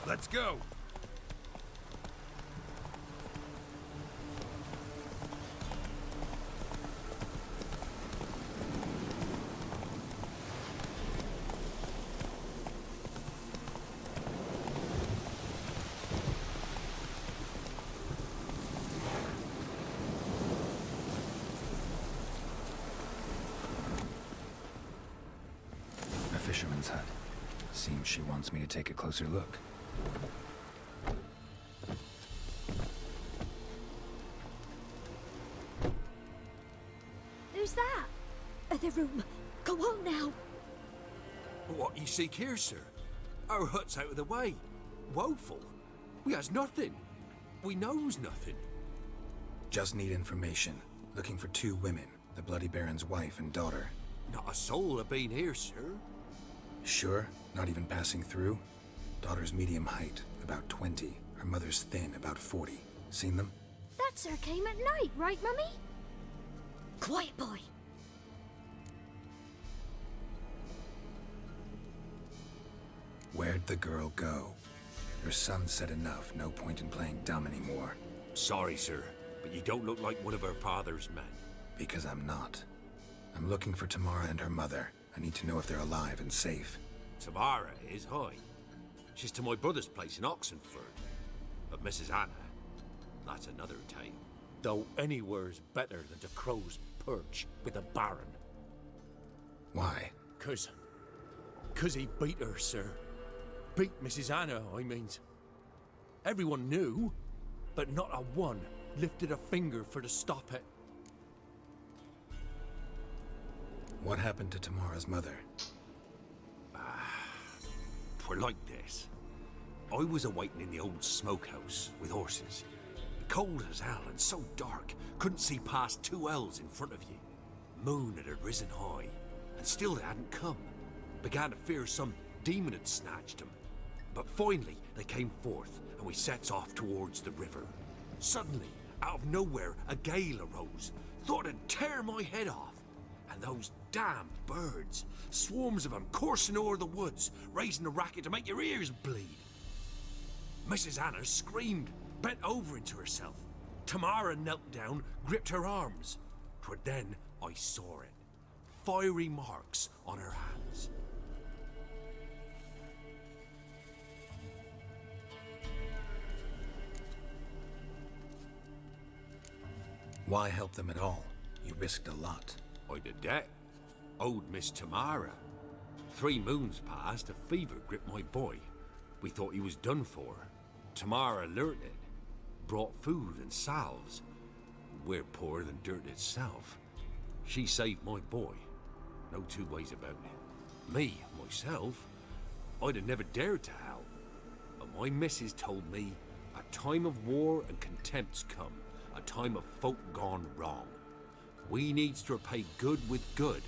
Let's go. A fisherman's hut. Seems she wants me to take a closer look. Who's that? Other room. Go on now. What you seek here, sir? Our hut's out of the way. Woeful. We has nothing. We knows nothing. Just need information. Looking for 2 women. The Bloody Baron's wife and daughter. Not a soul have been here, sir. Sure? Not even passing through? Daughter's medium height, about 20. Her mother's thin, about 40. Seen them? That sir came at night, right, Mummy? Quiet, boy. Where'd the girl go? Your son said enough. No point in playing dumb anymore. Sorry, sir, but you don't look like one of her father's men. Because I'm not. I'm looking for Tamara and her mother. I need to know if they're alive and safe. Tamara is high. She's to my brother's place in Oxenford. But Mrs. Anna, that's another tale. Though anywhere's better than to Crow's Perch with a baron. Why? Cause he beat her, sir. Beat Mrs. Anna, I means. Everyone knew, but not a one lifted a finger for to stop it. What happened to Tamara's mother? Twere like this. I was awaiting in the old smokehouse with horses. Cold as hell and so dark, couldn't see past 2 ells in front of you. Moon had risen high, and still they hadn't come. Began to fear some demon had snatched them. But finally they came forth, and we sets off towards the river. Suddenly, out of nowhere, a gale arose. Thought it'd tear my head off. And those damn birds, swarms of them coursing o'er the woods, raising a racket to make your ears bleed. Mrs. Anna screamed, bent over into herself. Tamara knelt down, gripped her arms. 'Twere then I saw it. Fiery marks on her hands. Why help them at all? You risked a lot. I'd a debt. Owed Miss Tamara. 3 moons passed, a fever gripped my boy. We thought he was done for. Tamara learnt it. Brought food and salves. We're poorer than dirt itself. She saved my boy. No 2 ways about it. Me, myself, I'd have never dared to help. But my missus told me a time of war and contempt's come. A time of folk gone wrong. We needs to repay good with good.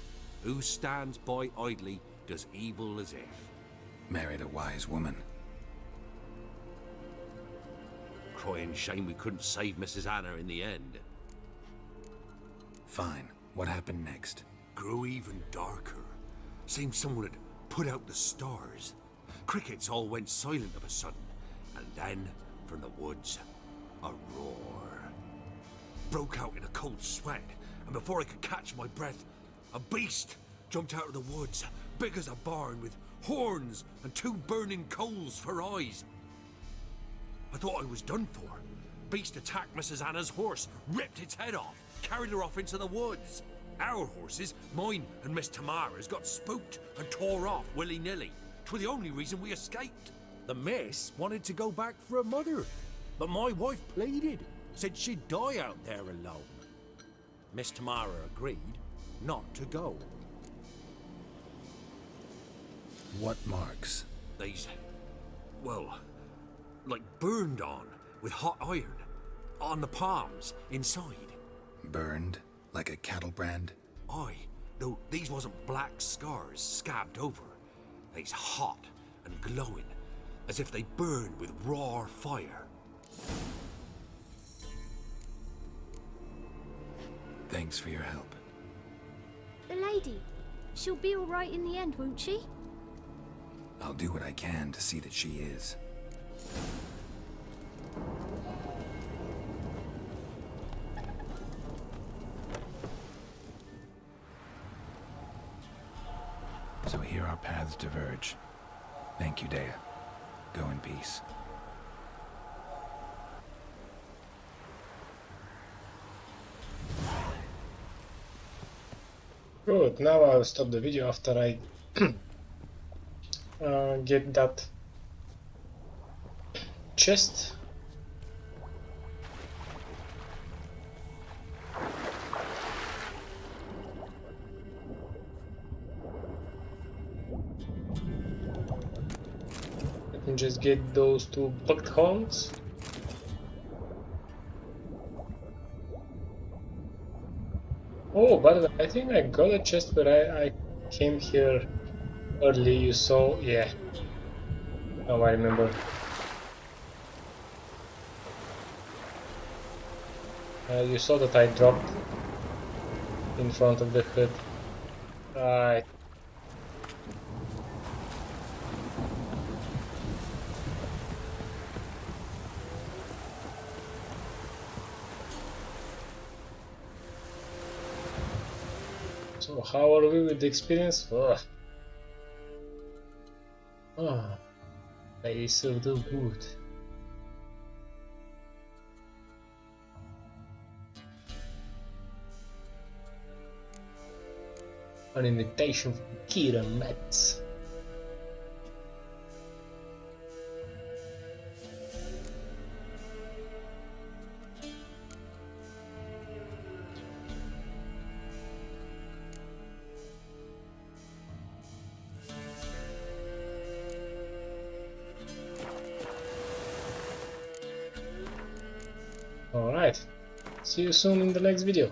Who stands by idly does evil as if. Married a wise woman. Crying shame we couldn't save Mrs. Anna in the end. Fine. What happened next? Grew even darker. Seemed someone had put out the stars. Crickets all went silent of a sudden. And then, from the woods, a roar. Broke out in a cold sweat. And before I could catch my breath, a beast jumped out of the woods, big as a barn, with horns and 2 burning coals for eyes. I thought I was done for. Beast attacked Mrs. Anna's horse, ripped its head off, carried her off into the woods. Our horses, mine and Miss Tamara's, got spooked and tore off willy-nilly. 'Twere the only reason we escaped. The miss wanted to go back for her mother, but my wife pleaded, said she'd die out there alone. Miss Tamara agreed not to go. What marks? These, well, like burned on with hot iron. On the palms, inside. Burned? Like a cattle brand? Aye, though these wasn't black scars scabbed over. They's hot and glowing, as if they burned with raw fire. Thanks for your help. The lady. She'll be all right in the end, won't she? I'll do what I can to see that she is. So here our paths diverge. Thank you, Dea. Go in peace. Good, now I'll stop the video after I get that chest. Let me just get those 2 bucked horns. Oh, by the way, I think I got a chest, but I came here early, you saw, yeah. Oh, I remember. You saw that I dropped in front of the hood. Right. So how are we with the experience? Ugh. Ah, Place of the Wood. An invitation from Kira Metz. Alright, see you soon in the next video.